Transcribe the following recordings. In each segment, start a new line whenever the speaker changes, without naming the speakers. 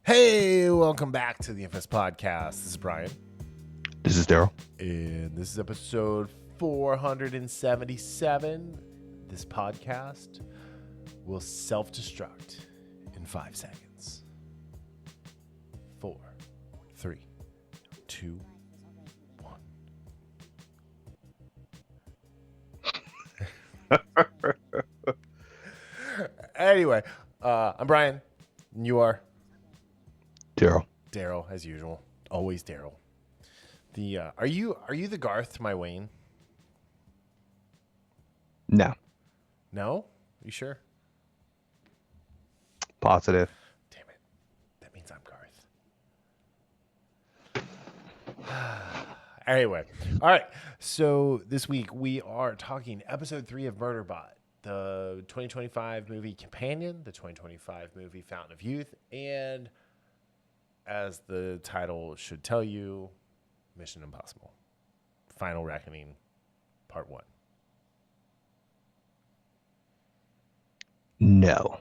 Hey, welcome back to the Infamous Podcast. This is Brian.
This is Darryl.
And this is episode 477. This podcast will self-destruct in 5 seconds. 4, 3, 2, 1. Anyway, I'm Brian. And you are?
Darryl,
as usual. Always Darryl. Are you the Garth to my Wayne?
No.
No? You sure?
Positive.
Damn it. That means I'm Garth. Anyway. All right. So this week we are talking episode 3 of Murderbot, the 2025 movie Companion, the 2025 movie Fountain of Youth, and as the title should tell you, Mission Impossible. Final Reckoning, Part 1.
No.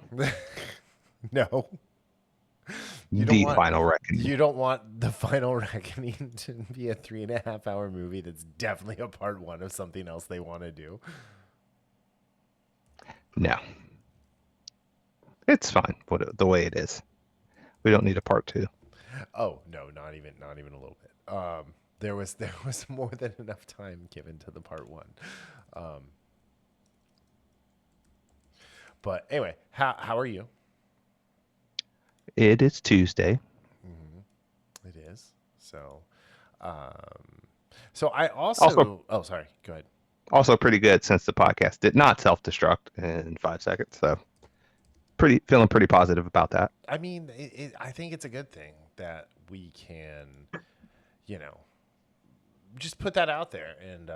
No.
Final Reckoning.
You don't want the Final Reckoning to be a 3.5-hour movie that's definitely a Part 1 of something else they want to do.
No. It's fine the way it is. We don't need a part 2.
Oh, no, not even a little bit. There was more than enough time given to the Part 1. But anyway, how are you?
It is Tuesday.
Mm-hmm. It is. So I also oh, sorry. Go ahead.
Also pretty good since the podcast did not self-destruct in 5 seconds. So feeling pretty positive about that.
I mean, I think it's a good thing that we can, just put that out there. And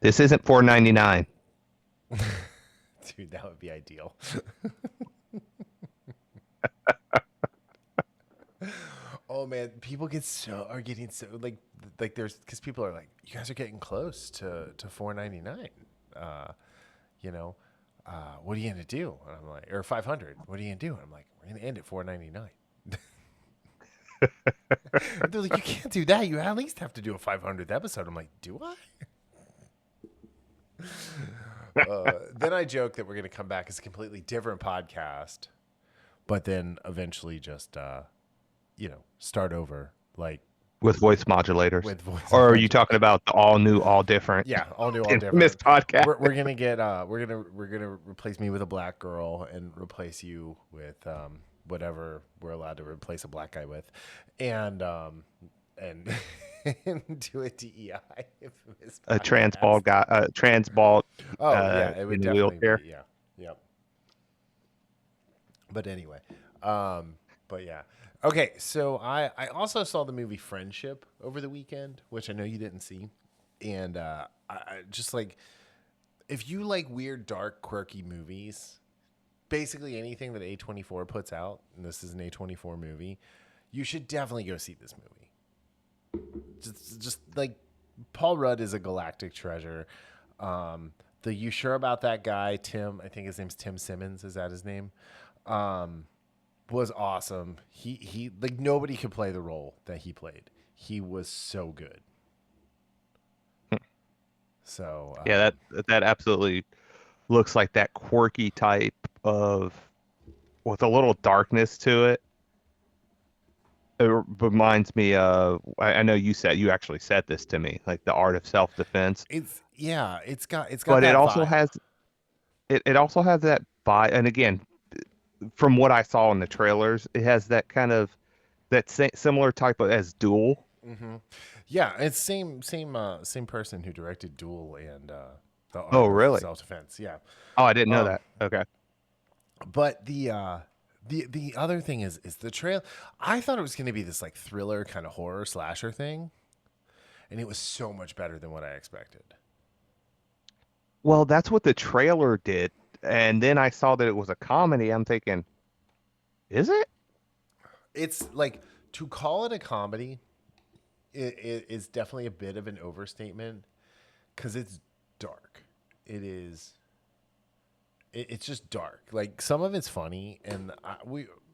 this isn't $4.99.
Dude, that would be ideal. Oh man, people are getting so like there's because people are like, you guys are getting close to $4.99. What are you gonna do? And I'm like, or 500. What are you gonna do? And I'm like, we're gonna end at $4.99. They're like, you can't do that. You at least have to do a 500th episode. I'm like, do I? Then I joke that we're gonna come back as a completely different podcast, but then eventually just start over like
With voice modulators.
Or
are you talking about the all new, all different?
Yeah, all new, all different.
This podcast.
We're gonna get we're gonna replace me with a black girl and replace you with whatever we're allowed to replace a black guy with, and and do a DEI.
A trans bald guy. Trans bald.
Oh yeah, it would
in
definitely
wheelchair.
be, yeah, yep. But anyway, but yeah. Okay, so I also saw the movie Friendship over the weekend, which I know you didn't see. And I just like, if you like weird, dark, quirky movies, basically anything that A24 puts out, and this is an A24 movie, you should definitely go see this movie. Just like, Paul Rudd is a galactic treasure. You sure about that guy, Tim? I think his name's Tim Simmons. Is that his name? Was awesome. He like nobody could play the role that he played. He was so good. So
yeah, that absolutely looks like that quirky type of with a little darkness to it. It reminds me of I know you actually said this to me, like The Art of Self-Defense.
It's got
but
that
it also
vibe.
it also has that vibe, and again, from what I saw in the trailers, it has that kind of similar type of as Duel.
Mm-hmm. Yeah, it's same person who directed Duel and the Art
Oh,
of
really?
Self-Defense. Yeah.
Oh, I didn't know that. Okay.
But the other thing is the trail. I thought it was going to be this like thriller kind of horror slasher thing, and it was so much better than what I expected.
Well, that's what the trailer did, and then I saw that it was a comedy. I'm thinking, is it?
It's like, to call it a comedy, it is definitely a bit of an overstatement because it's dark. It's just dark. Like, some of it's funny, and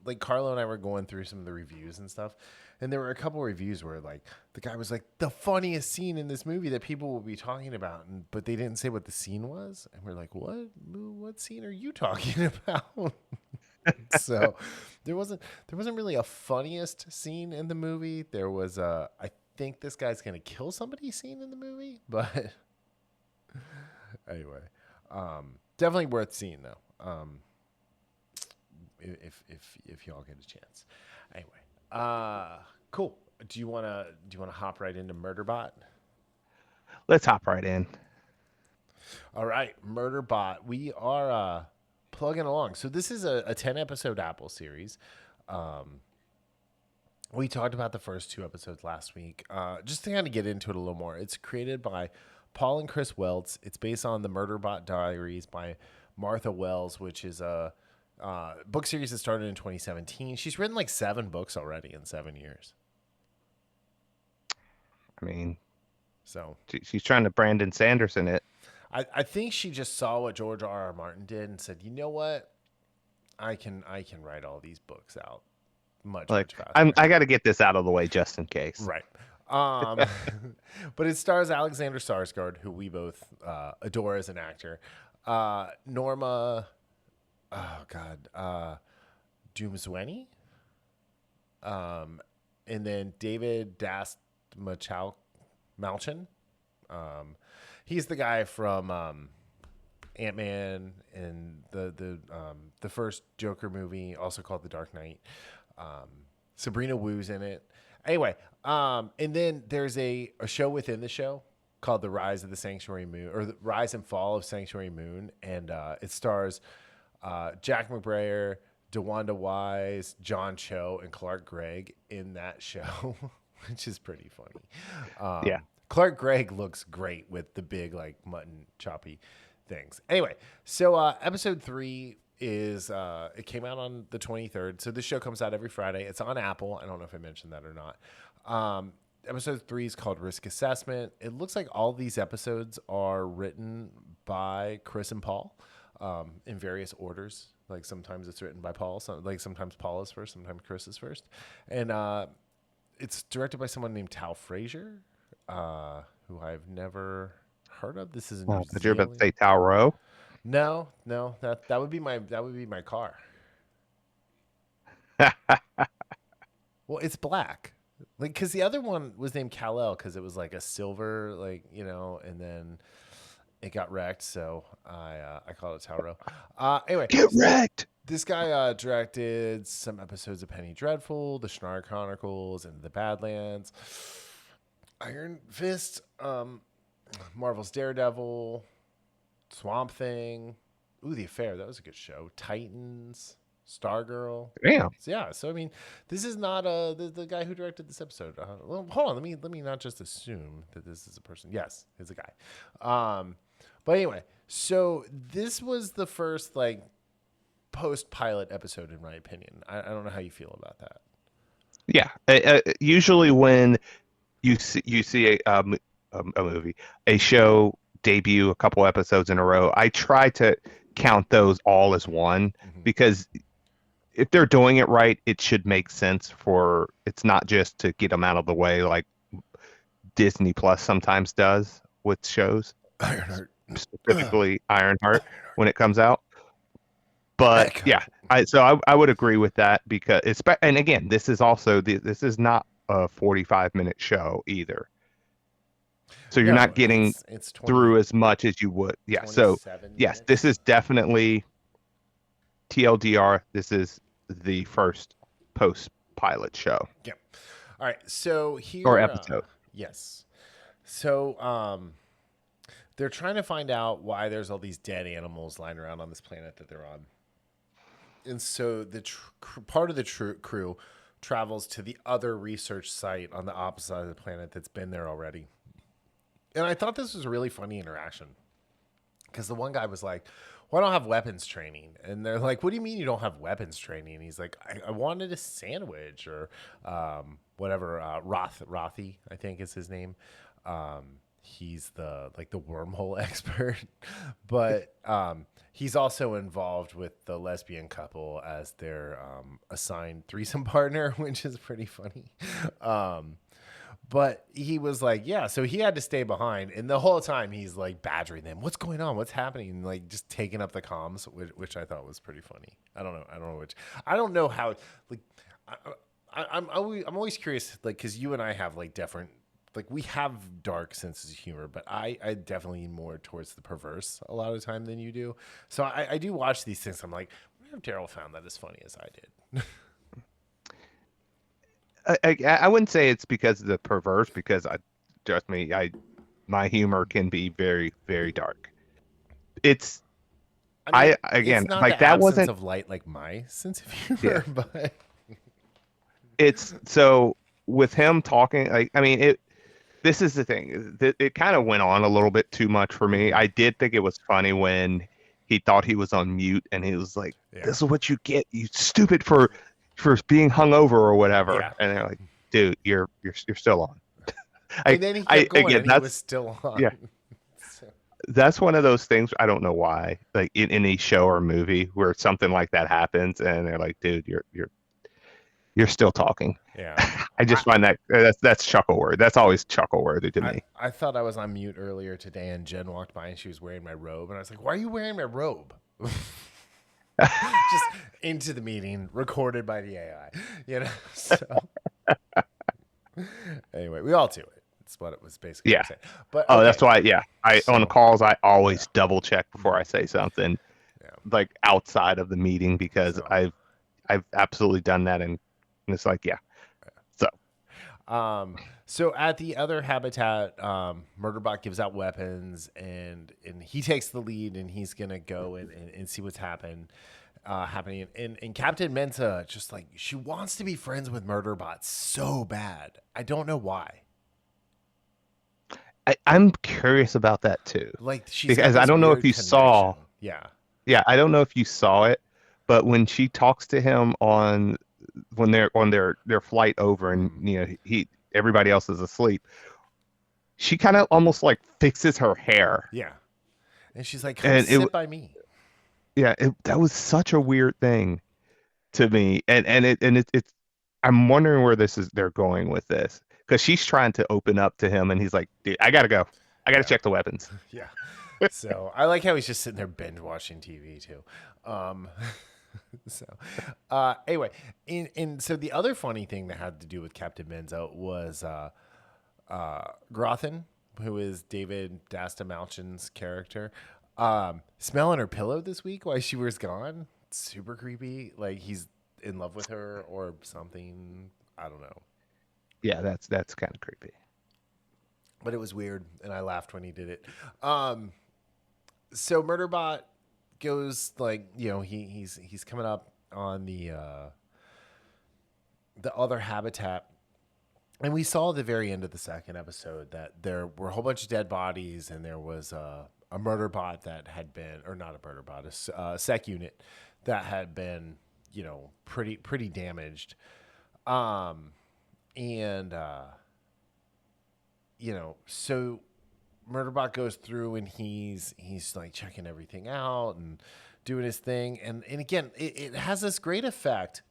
like Carlo and I were going through some of the reviews and stuff, and there were a couple of reviews where like the guy was like the funniest scene in this movie that people will be talking about, but they didn't say what the scene was, and we're like, what scene are you talking about? So there wasn't really a funniest scene in the movie. There was I think this guy's gonna kill somebody scene in the movie, but anyway, definitely worth seeing though. If y'all get a chance. Anyway, cool. Do you wanna hop right into Murderbot?
Let's hop right in.
All right, Murderbot. We are plugging along. So this is a 10 episode Apple series. We talked about the first 2 episodes last week. Just to kind of get into it a little more, it's created by Paul and Chris Weitz. It's based on the Murderbot Diaries by Martha Wells, which is a book series that started in 2017. She's written like 7 books already in 7 years.
I mean,
so
she's trying to Brandon Sanderson it.
I think she just saw what George R.R. Martin did and said, you know what, I can write all these books out much faster.
I got to get this out of the way just in case.
Right. But it stars Alexander Skarsgård, who we both adore as an actor. Noma, Dumezweni. And then David Dastmalchian. He's the guy from Ant-Man and the first Joker movie, also called The Dark Knight. Sabrina Wu's in it. Anyway, and then there's a show within the show called The Rise of the Sanctuary Moon, or The Rise and Fall of Sanctuary Moon, and it stars Jack McBrayer, DeWanda Wise, John Cho, and Clark Gregg in that show, which is pretty funny.
Yeah.
Clark Gregg looks great with the big, like, mutton choppy things. Anyway, so episode 3 is it came out on the 23rd. So this show comes out every Friday. It's on Apple. I don't know if I mentioned that or not. Episode 3 is called Risk Assessment. It looks like all these episodes are written by Chris and Paul in various orders. Like sometimes it's written by Paul. Sometimes Paul is first, sometimes Chris is first. And it's directed by someone named Tal Frazier, who I've never heard of. This is a New
But you're about to
Zealand-
say Tauro?
No, that would be my car. Well, it's black, like because the other one was named Kal-El because it was like a silver, like and then it got wrecked, so I call it Tauro. Anyway,
Get wrecked.
This guy directed some episodes of Penny Dreadful, The Schnarr Chronicles, and The Badlands, Iron Fist, Marvel's Daredevil, Swamp Thing. Ooh, The Affair. That was a good show. Titans, Stargirl.
Damn.
So I mean, this is not the guy who directed this episode. Well, hold on. Let me not just assume that this is a person. Yes, it's a guy. But anyway, so this was the first like post-pilot episode, in my opinion. I don't know how you feel about that.
Yeah. Usually when you see a movie, a show debut a couple episodes in a row, I try to count those all as one, because if they're doing it right, it should make sense. It's not just to get them out of the way like Disney Plus sometimes does with shows.
Ironheart.
Specifically Ironheart when it comes out. But yeah, I would agree with that, because and again, this is also this is not a 45-minute show either. So you're not getting
it's 20,
through as much as you would. Yeah. So yes, this is definitely TLDR. This is the first post-pilot show.
Yeah. All right. So here
or episode.
Yes. So they're trying to find out why there's all these dead animals lying around on this planet that they're on. And so the part of the crew travels to the other research site on the opposite side of the planet that's been there already. And I thought this was a really funny interaction, because the one guy was like, well, I don't have weapons training. And they're like, what do you mean you don't have weapons training? And he's like, I wanted a sandwich, or whatever. Rothy, I think is his name. he's the wormhole expert, but he's also involved with the lesbian couple as their assigned threesome partner, which is pretty funny. But he was like, yeah, so he had to stay behind, and the whole time he's like badgering them, what's going on, what's happening, and like just taking up the comms, which I thought was pretty funny. I don't know how, like, I'm always curious, like, because you and I have like different, like, we have dark senses of humor, but I definitely lean more towards the perverse a lot of the time than you do. So I do watch these things. I'm like, I wonder if Darryl found that as funny as I did.
I wouldn't say it's because of the perverse, because trust me, my humor can be very, very dark. It's
I mean,
again,
it's not
like,
the
that
absence
wasn't.
of light like my sense of
Yeah,
humor, but
it's so with him talking, like, I mean, this is the thing. It kind of went on a little bit too much for me. I did think it was funny when he thought he was on mute and he was like,
yeah,
"This is what you get, you stupid, for being hungover or whatever."
yeah.
And they're like, "Dude, you're still on."
And then he
I
kept going,
again,
and he was still on.
yeah,
So,
that's one of those things. I don't know why, like in any show or movie where something like that happens, and they're like, "Dude, you're still talking."
yeah.
I
I,
just find that's chuckle word. That's always chuckle worthy to me.
I thought I was on mute earlier today, and Jen walked by and she was wearing my robe, and I was like, "Why are you wearing my robe?" Just into the meeting, recorded by the AI. You know. So anyway, we all do it. That's what it was basically
Yeah.
saying. But
Oh,
okay,
that's why. Yeah. On
so
calls, I
yeah,
always double check before I say something,
yeah.
like outside of the meeting, because
So
I've absolutely done that, and it's like, yeah. So
so at the other habitat, Murderbot gives out weapons, and he takes the lead, and he's gonna go and see what's happening. And Captain Mensa, just like, she wants to be friends with Murderbot so bad. I don't know why.
I'm curious about that too,
Like, she's got
because I
this
don't know if
weird
you
connection.
saw.
Yeah,
Yeah, I don't know if you saw it, but when she talks to him when they're on their flight over, and
mm,
he everybody else is asleep, she kind of almost like fixes her hair,
yeah. And she's like, "Come
and
sit by me."
that was such a weird thing to me, it's I'm wondering where they're going with this, because she's trying to open up to him, and he's like, "Dude, I gotta go. I gotta
Yeah,
check the weapons."
yeah. So I like how he's just sitting there binge watching TV too. Um, so anyway, and so the other funny thing that had to do with Captain Menzo was Grothin, who is David Dastmalchian's character, smelling her pillow this week while she was gone. Super creepy. Like, he's in love with her or something. I don't know.
Yeah, that's kind of creepy.
But it was weird, and I laughed when he did it. Um, so Murderbot goes, like, he's coming up on the other habitat, and we saw at the very end of the second episode that there were a whole bunch of dead bodies, and there was a murder bot that had been, or not a murder bot, a sec unit that had been, pretty damaged. Um, and so Murderbot goes through, and he's like checking everything out and doing his thing, and again, it has this great effect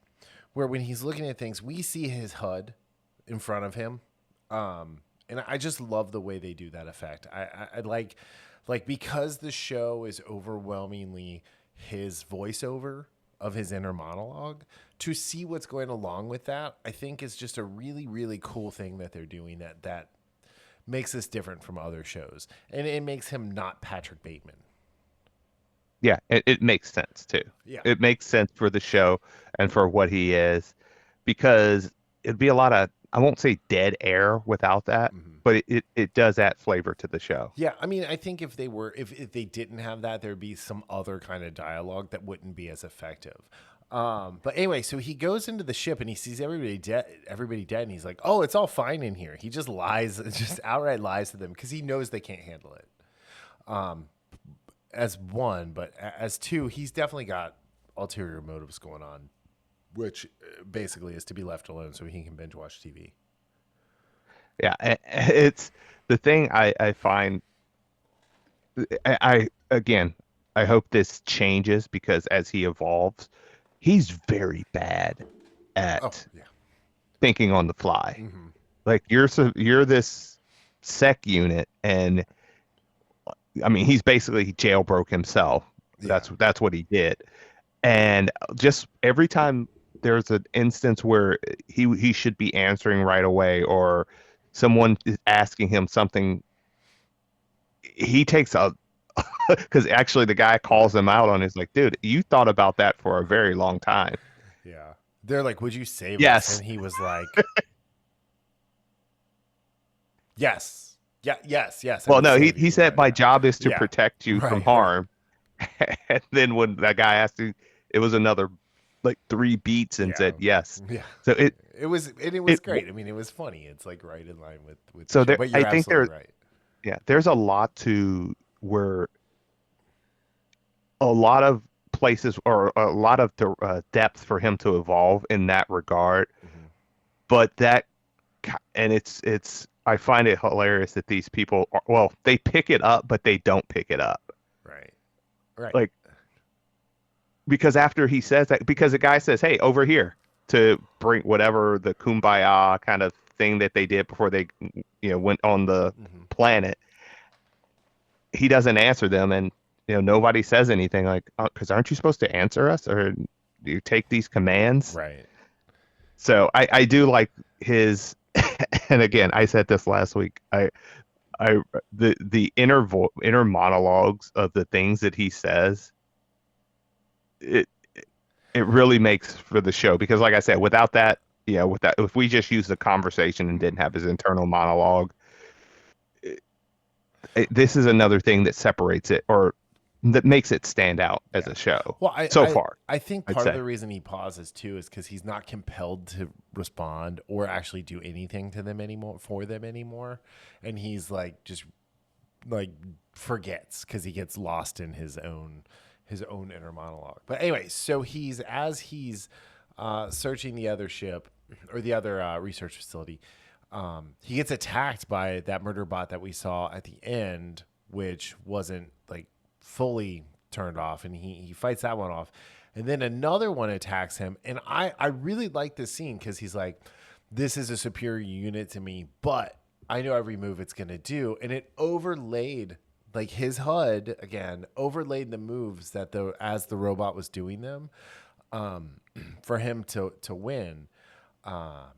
where when he's looking at things, we see his HUD in front of him. And I just love the way they do that effect. I like because the show is overwhelmingly his voiceover of his inner monologue, to see what's going along with that, I think is just a really, really cool thing that they're doing that makes this different from other shows. And it makes him not Patrick Bateman.
Yeah, it makes sense too.
Yeah.
It makes sense for the show and for what he is, because it'd be a lot of, I won't say dead air without that,
Mm-hmm.
but it does add flavor to the show.
Yeah, I mean, I think if they didn't have that, there'd be some other kind of dialogue that wouldn't be as effective. But anyway, so he goes into the ship and he sees everybody dead, and he's like, "Oh, it's all fine in here." He just lies, just outright lies to them because he knows they can't handle it. As one, but as two, he's definitely got ulterior motives going on, which basically is to be left alone so he can binge watch TV.
Yeah, it's the thing I find, again, I hope this changes because as he evolves, he's very bad
Oh
at
yeah.
thinking on the fly.
Hmm.
Like you're this sec unit, and I mean he's basically jailbroke himself.
Yeah.
That's what he did. And just every time there's an instance where he should be answering right away, or someone is asking him something, he takes a because actually the guy calls
Right.
him out on it. He's like, dude, you thought about that for a very long time.
Yeah. They're like, "Would you save us?"
Yes.
And he was like, "Yes. Yeah. Yes. Yes. I
Well,
would
no,
save
he
you."
said
Right.
my job is to
Yeah.
protect you from
Right. Right.
harm. And then when that guy asked you, it was another like three beats and
Yeah.
said yes.
Yeah.
So
It was
it
great. I mean, it was funny. It's like right in line with the
so
show.
there
But
I
you're
think
absolutely
there
right.
yeah, there's a lot to where a lot of places or a lot of depth for him to evolve in that regard.
Hmm.
But and it's I find it hilarious that these people are, well, they pick it up, but they don't pick it up.
Right. Right.
Like because after he says that, because the guy says, "Hey, over here," to bring whatever the kumbaya kind of thing that they did before they went on the
Hmm.
planet. He doesn't answer them, and nobody says anything like, because aren't you supposed to answer us, or do you take these commands?
Right.
So I do like his and again I said this last week, I the inner monologues of the things that he says, it it really makes for the show, because like I said, without that, if we just used the conversation and didn't
Hmm.
have his internal monologue, this is another thing that separates it, or that makes it stand out as
Yeah.
a show
Well,
so far,
I think
I'd
part of
say.
the reason he pauses too is because he's not compelled to respond or actually do anything to them anymore for them anymore, and he's like just like forgets because he gets lost in his own inner monologue. But anyway, so he's searching the other ship or the other research facility. He gets attacked by that murder bot that we saw at the end, which wasn't like fully turned off, and he fights that one off. And then another one attacks him. And I really like this scene because he's like, this is a superior unit to me, but I know every move it's going to do. And it overlaid, like his HUD, again, overlaid the moves that as the robot was doing them um, for him to win. Um,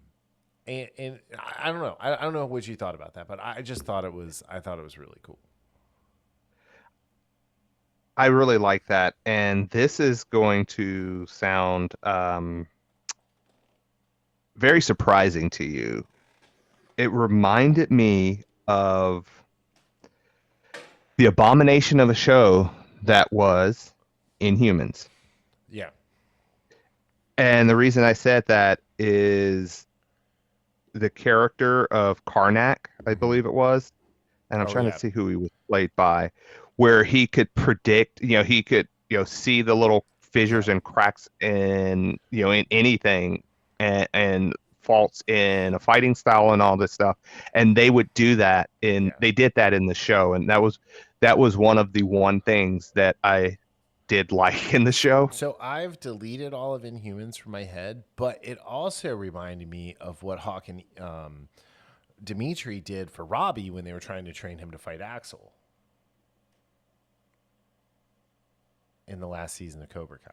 and I don't know. I don't know what you thought about that, but I thought it was really cool.
I really like that, and this is going to sound very surprising to you. It reminded me of the abomination of a show that was Inhumans.
Yeah.
And the reason I said that is the character of Karnak, I
Hmm.
believe it was, and I'm
Oh
trying to
yeah.
see who he was played by, where he could predict, he could, see the little
Yeah.
fissures and cracks in, in anything, and faults in a fighting style and all this stuff. And they would do that
Yeah.
they did that in the show. And that was one of the one things that I did like in the show.
So I've deleted all of Inhumans from my head, but it also reminded me of what Hawk and Dimitri did for Robbie when they were trying to train him to fight Axel in the last season of Cobra Kai.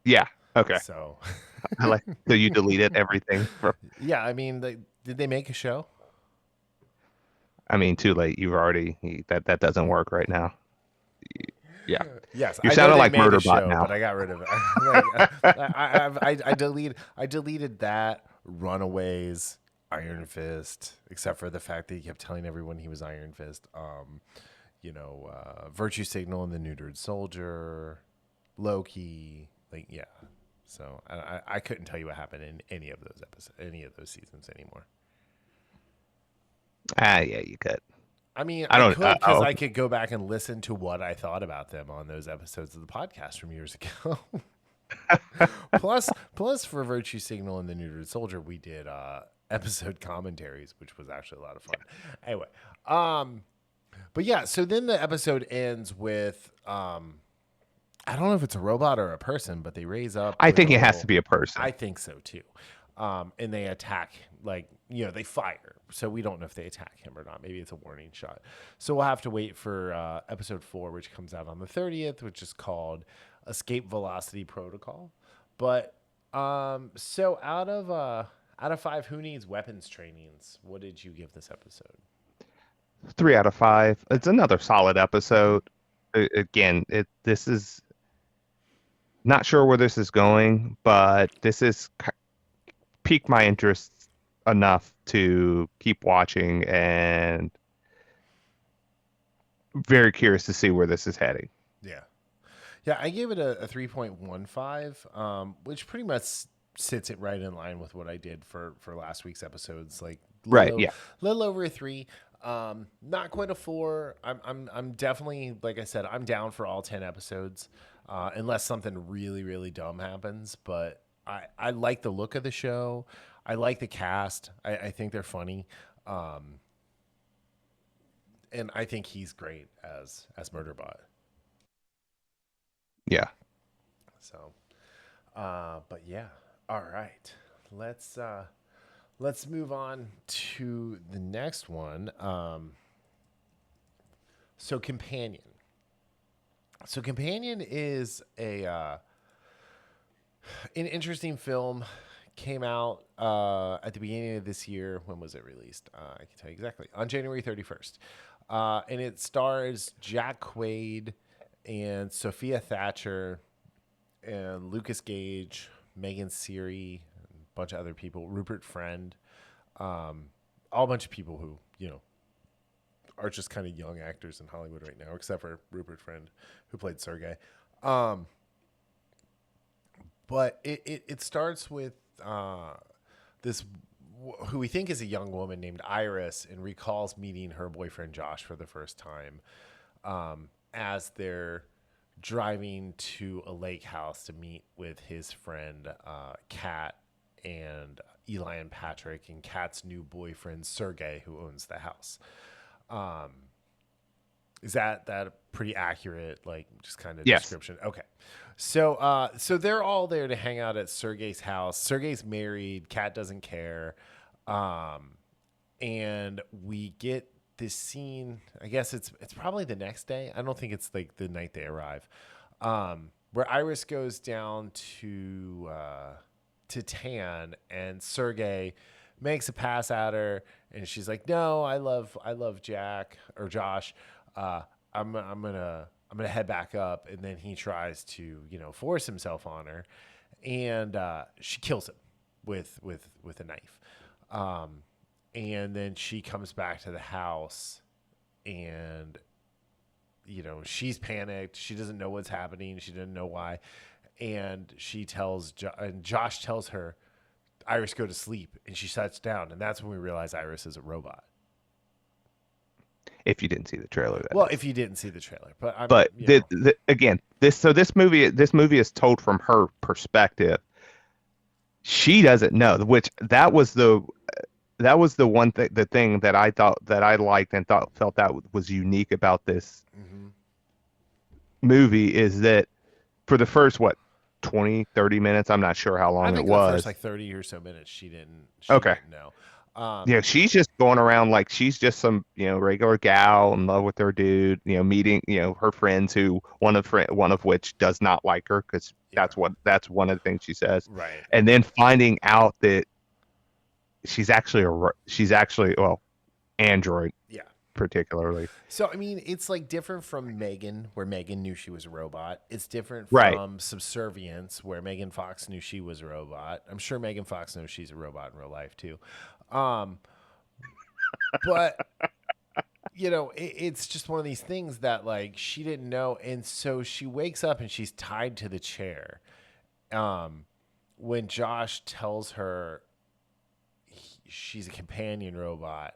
Yeah. Okay.
So,
I like, so you deleted everything from,
yeah, I mean, did they make a show?
I mean, too late. You've already, that doesn't work right now. Yeah.
Yes,
You're
I know
sounding
they
like
made a
Murderbot
show,
now.
but I got rid of it. Like, I deleted that Runaways, Iron Fist, except for the fact that he kept telling everyone he was Iron Fist. Virtue Signal and the Neutered Soldier, Loki, like yeah. So I couldn't tell you what happened in any of those episodes, any of those seasons anymore.
Ah, yeah, you could.
I mean,
I
I
don't.
could because I could go back and listen to what I thought about them on those episodes of the podcast from years ago. plus, for Virtue Signal and the Neutered Soldier, we did episode commentaries, which was actually a lot of fun. Anyway, but yeah, so then the episode ends with I don't know if it's a robot or a person, but they raise up.
I
With
think
a
it has
little,
to be a person.
I think so too. And they attack, like, they fire. So we don't know if they attack him or not. Maybe it's a warning shot. So we'll have to wait for episode 4, which comes out on the 30th, which is called Escape Velocity Protocol. But so out of 5, who needs weapons trainings? What did you give this episode?
3 out of 5. It's another solid episode. Again, this is not sure where this is going, but this is piqued my interest enough to keep watching, and very curious to see where this is heading.
Yeah, I gave it a 3.15, which pretty much sits it right in line with what I did for last week's episodes. Like, little over a 3. Not quite a 4. I'm definitely, like I said, I'm down for all 10 episodes, unless something really, really dumb happens. But I like the look of the show. I like the cast. I think they're funny. And I think he's great as Murderbot.
Yeah.
So, but yeah. All right. Let's move on to the next one. So Companion. So Companion is an interesting film. Came out at the beginning of this year. When was it released? I can tell you exactly. On January 31st. And it stars Jack Quaid and Sophia Thatcher and Lucas Gage, Megan Siri, and a bunch of other people, Rupert Friend, all a bunch of people who, are just kind of young actors in Hollywood right now, except for Rupert Friend, who played Sergey. But it starts with this, who we think is a young woman named Iris, and recalls meeting her boyfriend Josh for the first time as they're driving to a lake house to meet with his friend Kat and Eli and Patrick, and Kat's new boyfriend Sergey, who owns the house. Is that pretty accurate, like, just kind of description? Okay. So they're all there to hang out at Sergey's house. Sergey's married. Kat doesn't care. And we get this scene, I guess it's probably the next day. I don't think it's like the night they arrive. Where Iris goes down to tan, and Sergey makes a pass at her, and she's like, "No, I love Jack or Josh. I'm gonna head back up." And then he tries to, force himself on her, and she kills him with a knife. And then she comes back to the house, and she's panicked. She doesn't know what's happening. She doesn't know why. And and Josh tells her, "Iris, go to sleep." And she shuts down. And that's when we realize Iris is a robot.
If you didn't see the trailer,
if you didn't see the trailer, but
again, this movie is told from her perspective. She doesn't know, which that was the one thing, the thing that I thought that I liked and felt that was unique about this movie, is that for the first 20, 30 minutes, I'm not sure how long it was.
The first like 30 or so minutes, she didn't know.
She's just going around like she's just some regular gal in love with her dude, meeting her friends, who one of which does not like her, because that's one of the things she says,
right?
And then finding out that she's actually android, particularly.
So I mean, it's like different from Megan, where Megan knew she was a robot. It's different from Subservience, where Megan Fox knew she was a robot. I'm sure Megan Fox knows she's a robot in real life too. But it's just one of these things that, like, she didn't know. And so she wakes up and she's tied to the chair. When Josh tells her she's a companion robot.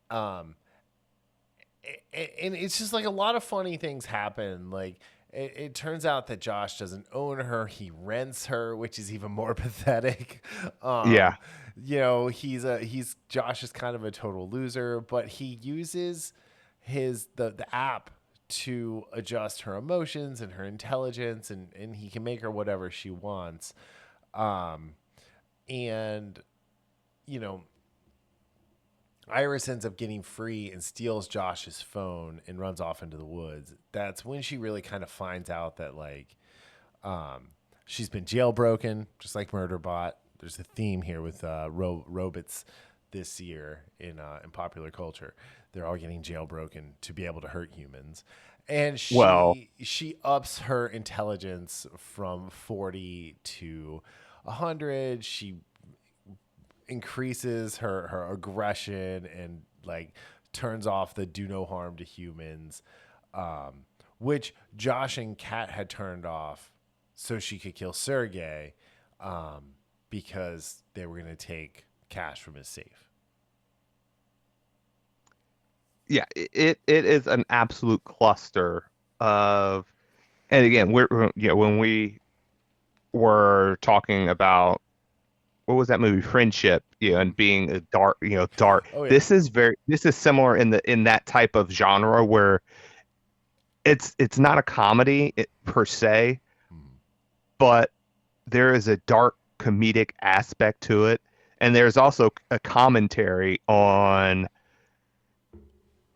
And it's just like a lot of funny things happen. Like, it turns out that Josh doesn't own her. He rents her, which is even more pathetic. he's Josh is kind of a total loser, but he uses the app to adjust her emotions and her intelligence, and he can make her whatever she wants. Um, and you know, Iris ends up getting free and steals Josh's phone and runs off into the woods. That's when she really kind of finds out that um, she's been jailbroken, just like Murderbot. There's a theme here with robots this year in popular culture. They're all getting jailbroken to be able to hurt humans, and
Well,
she ups her intelligence from 40 to 100. She increases her aggression and like turns off the do no harm to humans, which Josh and Kat had turned off so she could kill Sergey, because they were going to take cash from his safe.
yeah, it is an absolute cluster of, and again, when we were talking about what was that movie, Friendship, and being a dark, dark.
Oh yeah.
This is similar in that type of genre where it's not a comedy per se, but there is a dark comedic aspect to it, and there's also a commentary on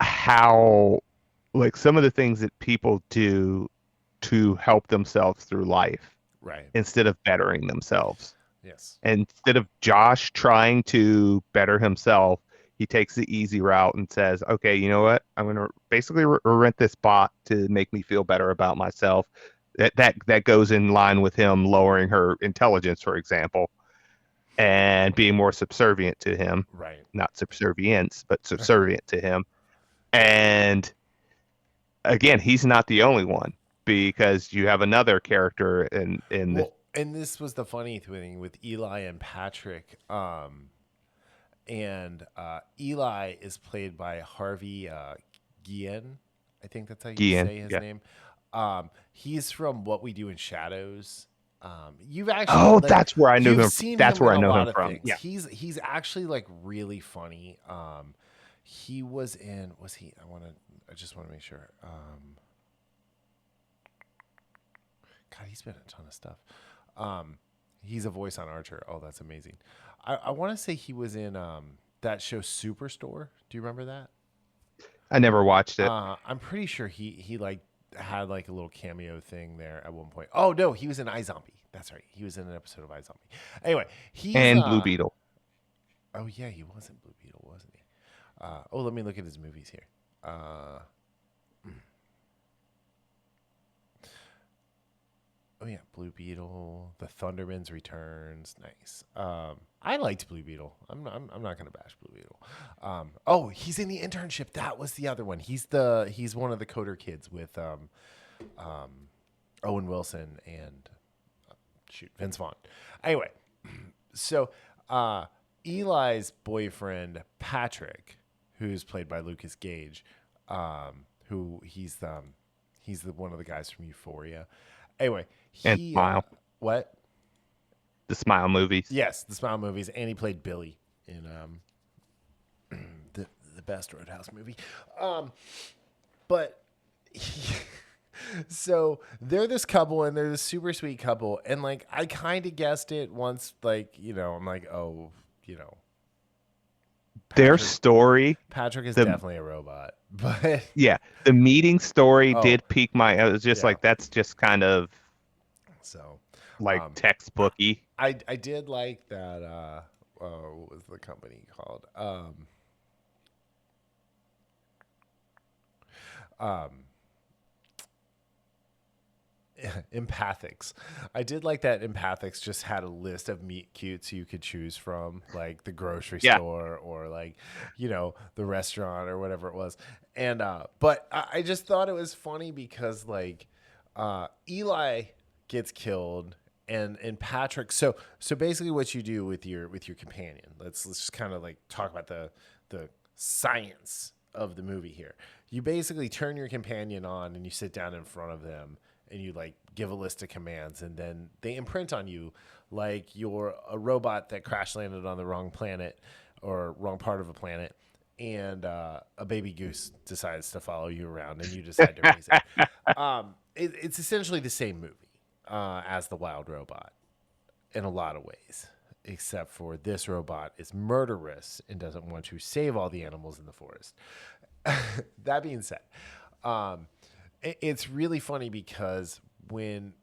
how, like, some of the things that people do to help themselves through life
Right.
instead of bettering themselves.
Yes.
And instead of Josh trying to better himself, he takes the easy route and says, "Okay, you know what? I'm going to basically rent this bot to make me feel better about myself." That goes in line with him lowering her intelligence, for example, and being more subservient to him.
Right.
Not subservience, but subservient to him. And again, he's not the only one, because you have another character in the
Well, and this was the funny thing with Eli and Patrick. And Eli is played by Harvey Guillen. I think that's how you
Gian.
say his
Yeah.
name. He's from What We Do in Shadows. You've actually
Oh,
like
that's where I knew
you've
him.
seen
That's
him
where
in
I
a
know
lot
him
of
from.
things.
Yeah.
He's actually like really funny. He was in was he? I just want to make sure. God, he's been in a ton of stuff. He's a voice on Archer. Oh, that's amazing. I want to say he was in that show Superstore. Do you remember that?
I never watched it.
I'm pretty sure he like had like a little cameo thing there at one point. Oh no, he was in iZombie. That's right. He was in an episode of iZombie. Anyway, he's
And Blue Beetle.
oh yeah, he was in Blue Beetle, wasn't he? Oh, let me look at his movies here. Oh yeah, Blue Beetle, The Thunderman's Returns, nice. I liked Blue Beetle. I'm not gonna bash Blue Beetle. Oh, he's in The Internship. That was the other one. He's one of the coder kids with Owen Wilson and Vince Vaughn. Anyway, so Eli's boyfriend Patrick, who's played by Lucas Gage, who he's the one of the guys from Euphoria. Anyway,
And
he
Smile.
what?
The Smile movies.
Yes, the Smile movies, and he played Billy in the best Roadhouse movie. But so they're this couple, and they're this super sweet couple, and like I kind of guessed it once, like I'm like, oh,
Their
Patrick,
story,
Patrick is
the
definitely a robot, but
yeah, the meeting story
oh
did pique my. I was just
yeah,
like, that's just kind of
so
like textbooky.
I did like that. What was the company called? Um, Empathics. I did like that Empathics just had a list of meet cutes you could choose from, like the grocery
Yeah,
store or like, the restaurant or whatever it was. And but I just thought it was funny because like Eli gets killed and Patrick so basically what you do with your companion. Let's just kind of like talk about the science of the movie here. You basically turn your companion on and you sit down in front of them and you like give a list of commands, and then they imprint on you like you're a robot that crash landed on the wrong planet or wrong part of a planet, and a baby goose decides to follow you around, and you decide to raise it. It's essentially the same movie as The Wild Robot in a lot of ways, except for this robot is murderous and doesn't want to save all the animals in the forest. That being said, it's really funny because when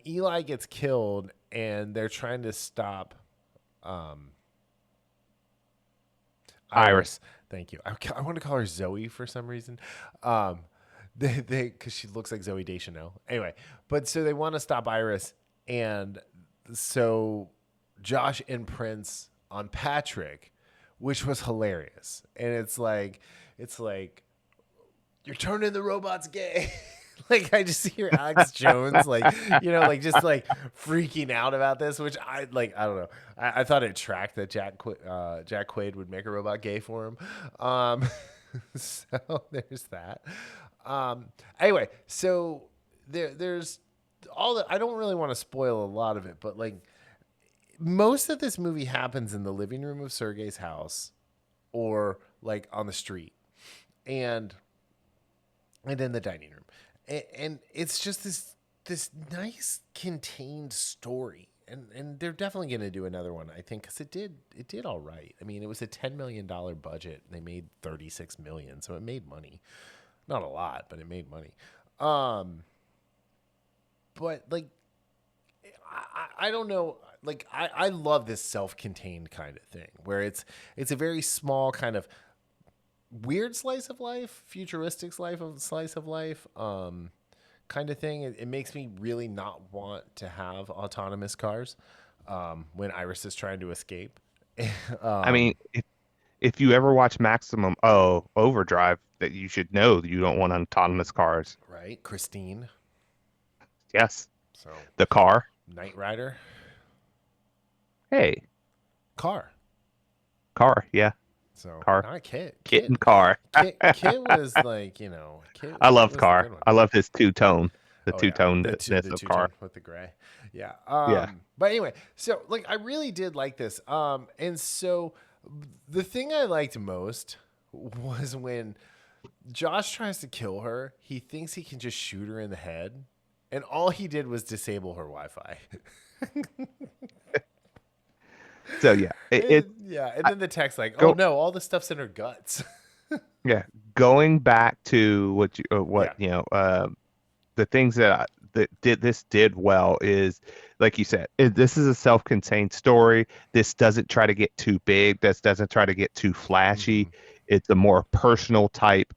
Eli gets killed and they're trying to stop Iris. Thank you. I want to call her Zoe for some reason. Because she looks like Zoe Deschanel. Anyway, but so they want to stop Iris, and so Josh imprints on Patrick, which was hilarious. And it's like you're turning the robots gay. Like I just see your Alex Jones, like just like freaking out about this, which I like. I don't know. I thought it tracked that Jack Quaid would make a robot gay for him. So there's that. Anyway, so there's all that. I don't really want to spoil a lot of it, but like most of this movie happens in the living room of Sergei's house, or like on the street, and in the dining room. And it's just this nice contained story, and they're definitely going to do another one, I think, because it did all right. I mean, it was a $10 million budget. They made $36 million, so it made money. Not a lot, but it made money. But like, I don't know. Like, I love this self-contained kind of thing where it's a very small kind of weird slice of life, futuristic slice of life, kind of thing. It makes me really not want to have autonomous cars when Iris is trying to escape.
I mean, if you ever watch Maximum Overdrive, that you should know that you don't want autonomous cars.
Right, Christine.
Yes.
So
the car.
Knight Rider.
Hey.
Car.
Yeah.
So
car.
Not Kit.
Kit and car.
Kit was like, Kit
I love car. I love his two-tone. The two-tonedness of car.
With the gray. Yeah.
Yeah.
But anyway, so like I really did like this. And so the thing I liked most was when Josh tries to kill her, he thinks he can just shoot her in the head. And all he did was disable her Wi-Fi.
So yeah,
and then the text like, "Oh no, all the stuff's in her guts."
Yeah, going back to the things that did well is, like you said, this is a self-contained story. This doesn't try to get too big. This doesn't try to get too flashy. Mm-hmm. It's a more personal type.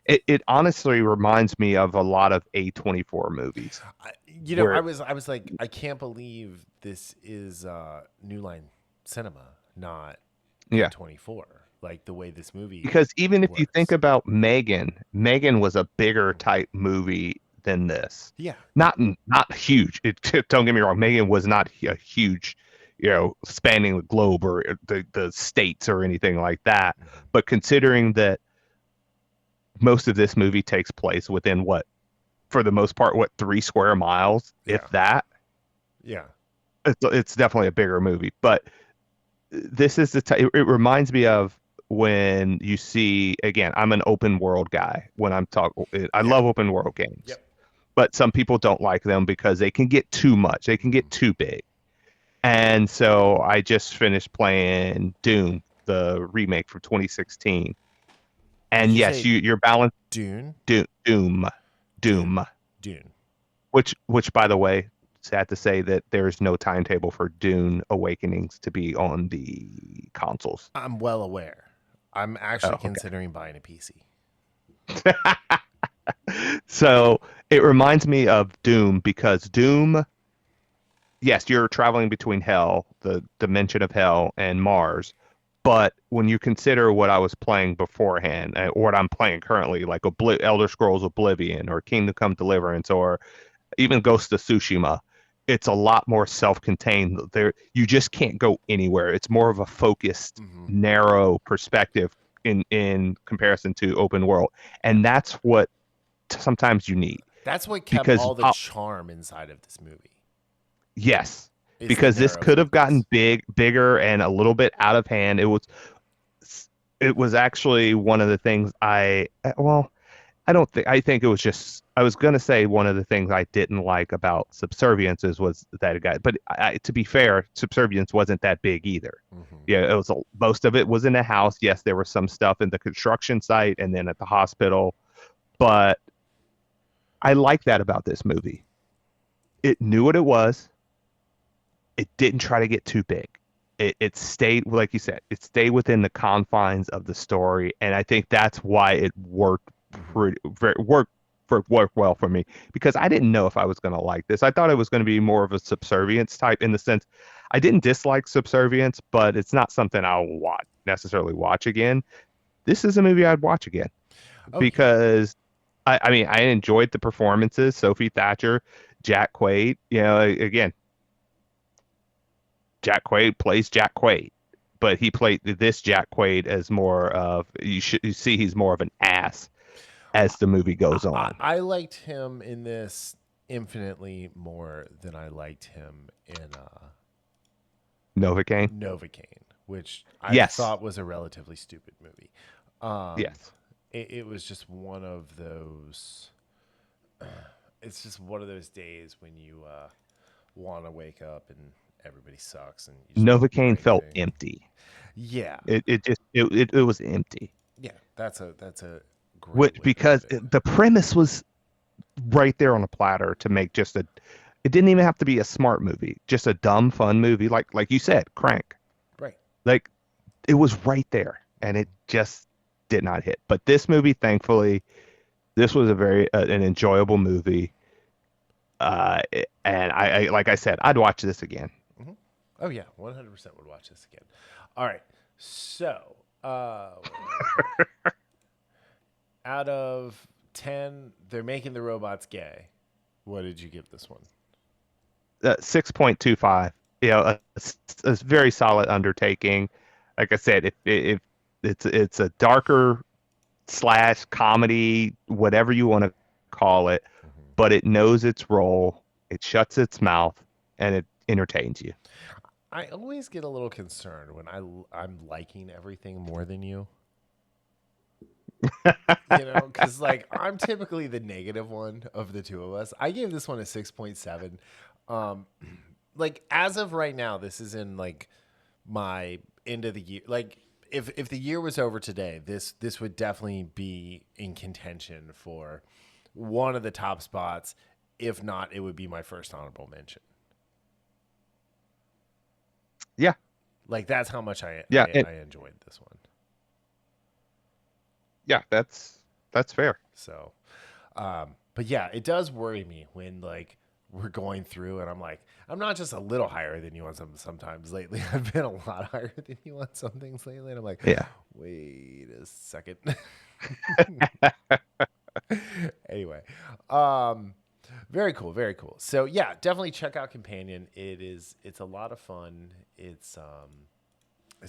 It honestly reminds me of a lot of A24 movies.
I was like, I can't believe this is New Line Cinema, not A24. Like the way this movie,
because even if you think about Megan was a bigger type movie than this.
Yeah,
not huge. Don't get me wrong, Megan was not a huge, spanning the globe or the states or anything like that. Mm-hmm. But considering that most of this movie takes place within for the most part, 3 square miles, if that.
Yeah,
it's definitely a bigger movie, but this is it reminds me of when you see, again, I'm an open world guy when I'm talking. I love open world games.
Yep.
But some people don't like them because they can get too much. They can get too big. And so I just finished playing Doom, the remake from 2016. And yes, you're balanced.
Doom.
Which, by the way, sad to say that there's no timetable for Dune Awakenings to be on the consoles.
I'm well aware. I'm actually considering buying a PC.
So it reminds me of Doom because Doom, yes, you're traveling between hell, the dimension of hell, and Mars. But when you consider what I was playing beforehand, or what I'm playing currently, like Elder Scrolls Oblivion or Kingdom Come Deliverance or even Ghost of Tsushima, it's a lot more self-contained. There, you just can't go anywhere. It's more of a focused, narrow perspective in comparison to open world, and that's what sometimes you need.
That's what kept
because
all the charm inside of this movie.
yes,
Is the
because this
narrow
could have gotten
focus.
bigger and a little bit out of hand. It was actually one of the things well, I think it was just, I was going to say one of the things I didn't like about Subserviences was that it got, but to be fair, Subservience wasn't that big either.
Hmm.
Yeah, most of it was in a house. Yes, there was some stuff in the construction site and then at the hospital, but I like that about this movie. It knew what it was. It didn't try to get too big. It stayed, like you said, it stayed within the confines of the story, and I think that's why it worked
Hmm.
pretty very, worked well for me because I didn't know if I was going to like this. I thought it was going to be more of a Subservience type in the sense I didn't dislike Subservience, but it's not something I'll necessarily watch again. This is a movie I'd watch again
Oh yeah.
because I mean I enjoyed the performances. Sophie Thatcher, Jack Quaid, again, Jack Quaid plays Jack Quaid, but he played this Jack Quaid as more of you see he's more of an ass as the movie goes on.
I liked him in this infinitely more than I liked him in
Novocaine?
Novocaine, which I
Yes.
thought was a relatively stupid movie. Um,
Yes.
it was just one of those. It's just one of those days when you want to wake up and everybody sucks and you just want to do the
Novocaine
right
felt
thing.
empty.
Yeah,
It was empty.
yeah, that's a great
Which
way to put
because
it.
the premise was right there on a platter to make just a it didn't even have to be a smart movie, just a dumb fun movie like you said, Crank.
Right.
Like it was right there and it just did not hit. But this movie, thankfully, this was a very an enjoyable movie. And I like I said, I'd watch this again.
Hmm. Oh yeah, 100% would watch this again. All right, so what do we got here? Out of 10, they're making the robots gay. What did you give this one?
6.25. A very solid undertaking. Like I said, if it's a darker slash comedy, whatever you want to call it,
Hmm.
but it knows its role. It shuts its mouth and it entertains you.
I always get a little concerned when I'm liking everything more than you. Because like I'm typically the negative one of the two of us. I gave this one a 6.7. Um, like as of right now, this is in like my end of the year. Like if the year was over today, this would definitely be in contention for one of the top spots. If not, it would be my first honorable mention.
Yeah,
Like that's how much
yeah, and
I enjoyed this one.
yeah, that's fair.
So, but yeah, it does worry me when like we're going through and I'm like, I'm not just a little higher than you on some sometimes lately. I've been a lot higher than you on some things lately. And I'm like,
Yeah,
wait a second. Anyway, um, very cool, very cool. So yeah, definitely check out Companion. It's a lot of fun. It's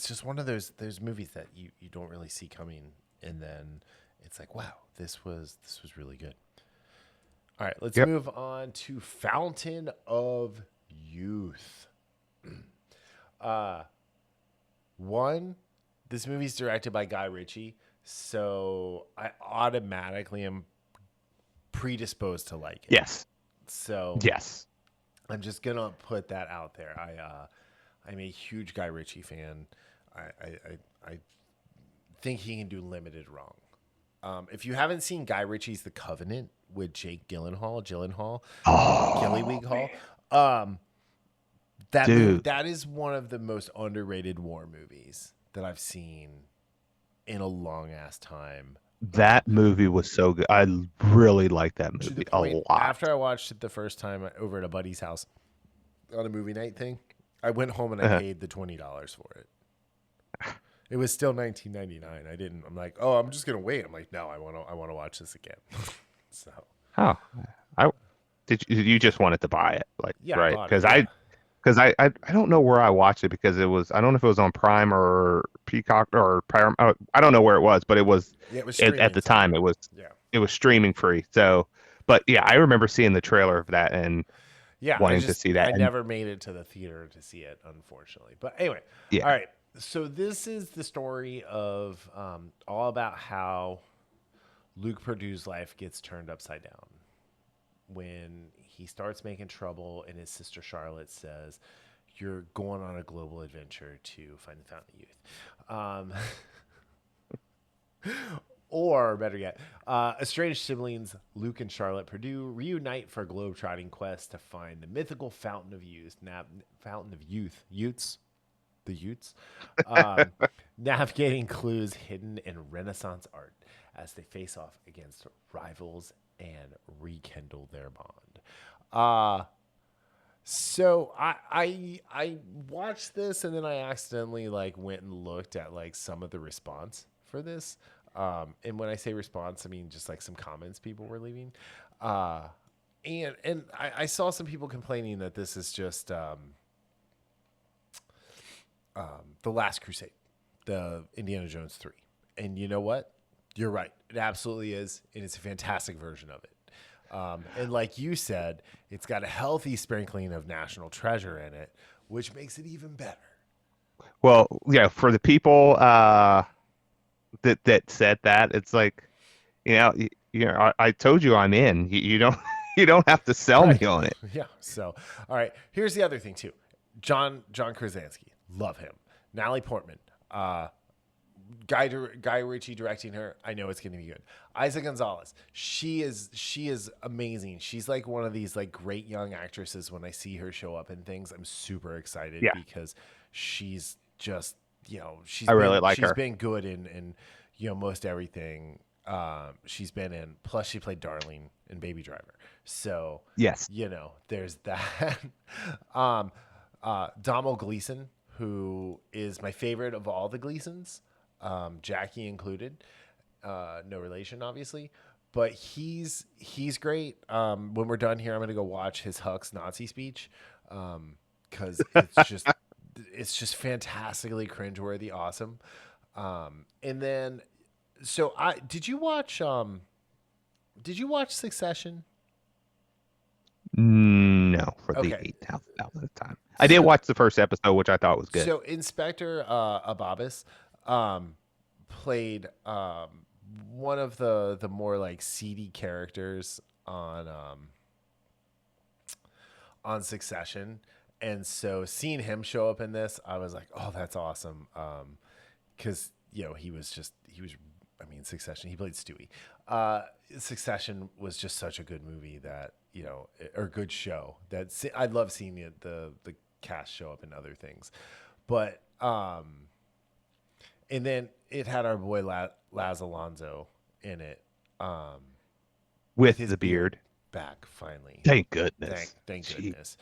just one of those movies that you don't really see coming, and then it's like, wow, this was really good. All right, let's
yep,
move on to Fountain of Youth. Uh, One, this movie's directed by Guy Ritchie, so I automatically am predisposed to like it.
yes,
So
yes,
I'm just gonna put that out there. I'm a huge Guy Ritchie fan. I think he can do limited wrong. If you haven't seen Guy Ritchie's The Covenant with Jake Gyllenhaal,
oh
Gillyweed
man,
Hall, um, that movie
dude,
that is one of the most underrated war movies that I've seen in a long ass time.
that movie was so good. I really like that
To the
movie a
point,
lot.
after I watched it the first time over at a buddy's house on a movie night thing, I went home and I
Uh,
paid the $20 for it. It was still 19.99. I didn't. I'm like, oh, I'm just gonna wait. I'm like, no, I want to watch this again. So
oh, I you just wanted to buy it, like
yeah, I
right?
bought it. Yeah,
I don't know where I watched it because I don't know if it was on Prime or Peacock or Paramount. I don't know where it was, but it was
yeah, it was
at
streaming
the time
somewhere. Yeah.
it was streaming free. So, But yeah, I remember seeing the trailer of that and
Yeah,
wanting to see that.
I
And
never made it to the theater to see it, unfortunately. But anyway,
yeah,
all right. So this is the story of all about how Luke Perdue's life gets turned upside down when he starts making trouble, and his sister Charlotte says, "You're going on a global adventure to find the Fountain of Youth." Or better yet, estranged siblings Luke and Charlotte Perdue reunite for a globe-trotting quest to find the mythical Fountain of Youth. Fountain of Youth, Utes, the Utes, um, navigating clues hidden in Renaissance art as they face off against rivals and rekindle their bond. So I watched this, and then I accidentally like went and looked at like some of the response for this. And when I say response, I mean just like some comments people were leaving. Uh, and I saw some people complaining that this is just the Last Crusade, the Indiana Jones 3. And you know what? You're right. It absolutely is, and it's a fantastic version of it. And like you said, it's got a healthy sprinkling of National Treasure in it, which makes it even better.
well, yeah, for the people that said that, it's like, I told you I'm in. You don't you don't have to sell me
Right.
on it.
Yeah. So, all right. Here's the other thing too. John Krasinski, love him. Natalie Portman, Guy Ritchie directing her. I know it's going to be good. Isa Gonzalez, she is amazing. She's like one of these like great young actresses. When I see her show up in things, I'm super excited
Yeah,
because she's just
I really like
she's
her.
been good in most everything she's been in. Plus, she played Darling in Baby Driver. So
Yes.
there's that. um, Domhnall Gleeson, who is my favorite of all the Gleesons, Jackie included. No relation, obviously, but he's great. When we're done here, I'm gonna go watch his Hux Nazi speech because it's just fantastically cringeworthy, awesome. And then, so I did you watch Succession?
No, for the
Okay,
8,000th time. I did
so
watch the first episode, which I thought was good.
so Inspector Ababis played one of the more like seedy characters on Succession, and so seeing him show up in this, I was like, oh, that's awesome. Because he was, I mean, Succession. He played Stewie. Succession was just such a good movie that or good show that I love seeing the cast show up in other things, but and then it had our boy Laz Alonso in it, with
With
his
the
beard
beard.
back finally.
Thank
Thank
goodness.
thank
Gee.
goodness.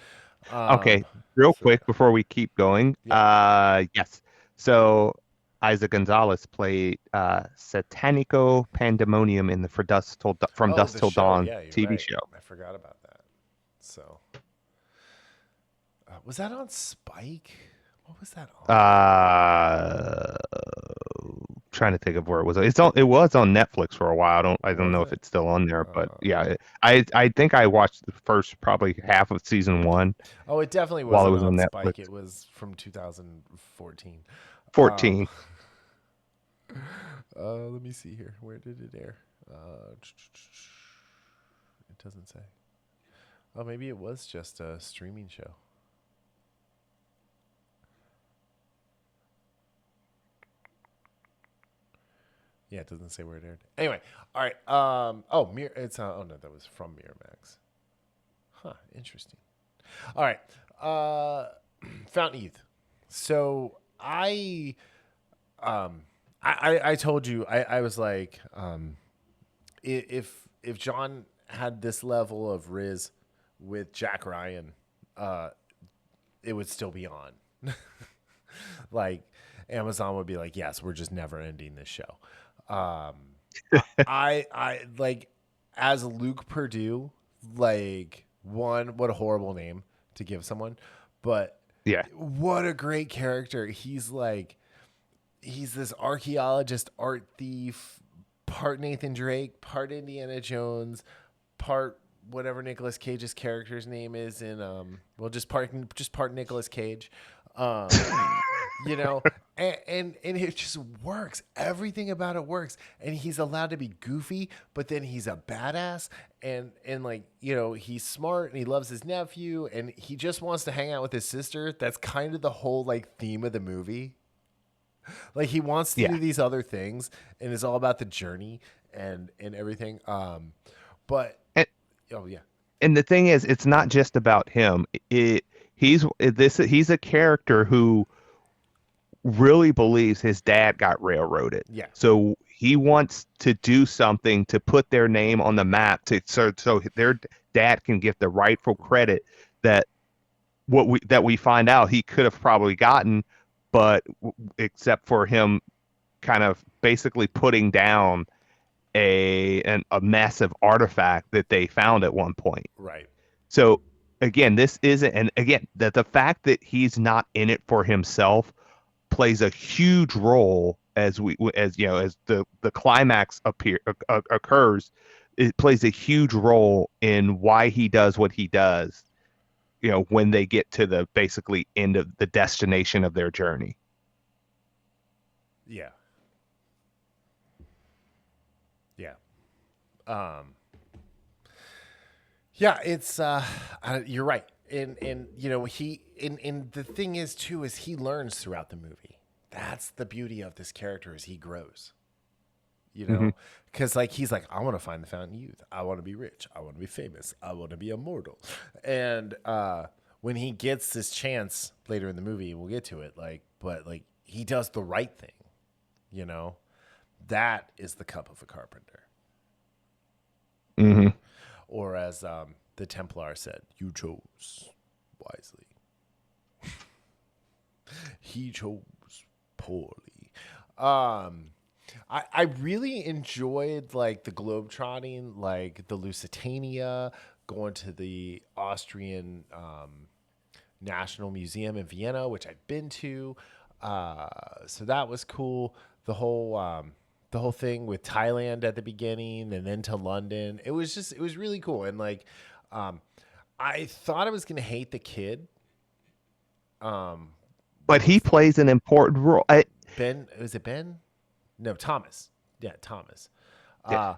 Okay,
Um,
real
so
quick before we keep going.
yeah.
Yes. So Isaac Gonzalez played Satanico Pandemonium in the From
Oh,
Dusk
the
Till
show.
Dawn
Yeah, you're
TV
right.
show.
I forgot about that. So, was that on Spike? What was that on?
Uh, Trying to think of where it was. It was on Netflix for a while. I don't
Was
know if
it?
it's still on there, but
Uh,
yeah, I think I watched the first probably half of season one
oh, it definitely
while it
wasn't
was
on
on Netflix.
Spike. It was from 2014. Um,
14.
let me see here. Where did it air? It doesn't say. Oh, maybe it was just a streaming show. Yeah, it doesn't say where it aired. Anyway, all right. Oh, it's oh no, that was from Miramax. Huh, interesting. All right. Fountain Youth. So I told you I was like if John had this level of Riz with Jack Ryan, uh, it would still be on. Like Amazon would be like, yes, we're just never ending this show. Um, I like as Luke Perdue, like what a horrible name to give someone, but
Yeah.
what a great character. He's this archaeologist, art thief, part Nathan Drake, part Indiana Jones, part whatever Nicolas Cage's character's name is in well, just part Nicolas Cage. Um you know, and it just works. Everything about it works, and he's allowed to be goofy, but then he's a badass, and like, you know, he's smart and he loves his nephew, and he just wants to hang out with his sister. That's kind of the whole like theme of the movie. Like, he wants to
Yeah.
do these other things, and it's all about the journey and everything. But
And,
oh yeah,
and the thing is, it's not just about him. He's a character who really believes his dad got railroaded.
yeah,
So he wants to do something to put their name on the map so their dad can get the rightful credit that we find out he could have probably gotten, but except for him kind of basically putting down a massive artifact that they found at one point.
right,
So again, this isn't, and again, that the fact that he's not in it for himself plays a huge role as the climax occurs. It plays a huge role in why he does what he does, you know, when they get to the basically end of the destination of their journey.
yeah, yeah. Um, yeah, it's you're right. And you know, and the thing is too is he learns throughout the movie. That's the beauty of this character, is he grows. You
Mm-hmm.
know, because like he's like, I want to find the fountain of youth. I want to be rich. I want to be famous. I want to be immortal. And when he gets this chance later in the movie, we'll get to it. But he does the right thing. You know, that is the cup of a carpenter.
Mm-hmm.
Or as the Templar said, you chose wisely. He chose poorly. I really enjoyed like the globetrotting, like the Lusitania, going to the Austrian National Museum in Vienna, which I'd been to. So that was cool. The whole thing with Thailand at the beginning and then to London. It was really cool. And like, I thought I was going to hate the kid.
But he plays an important role.
Ben, was it Ben? No, Thomas. Yeah, Thomas.
Yeah.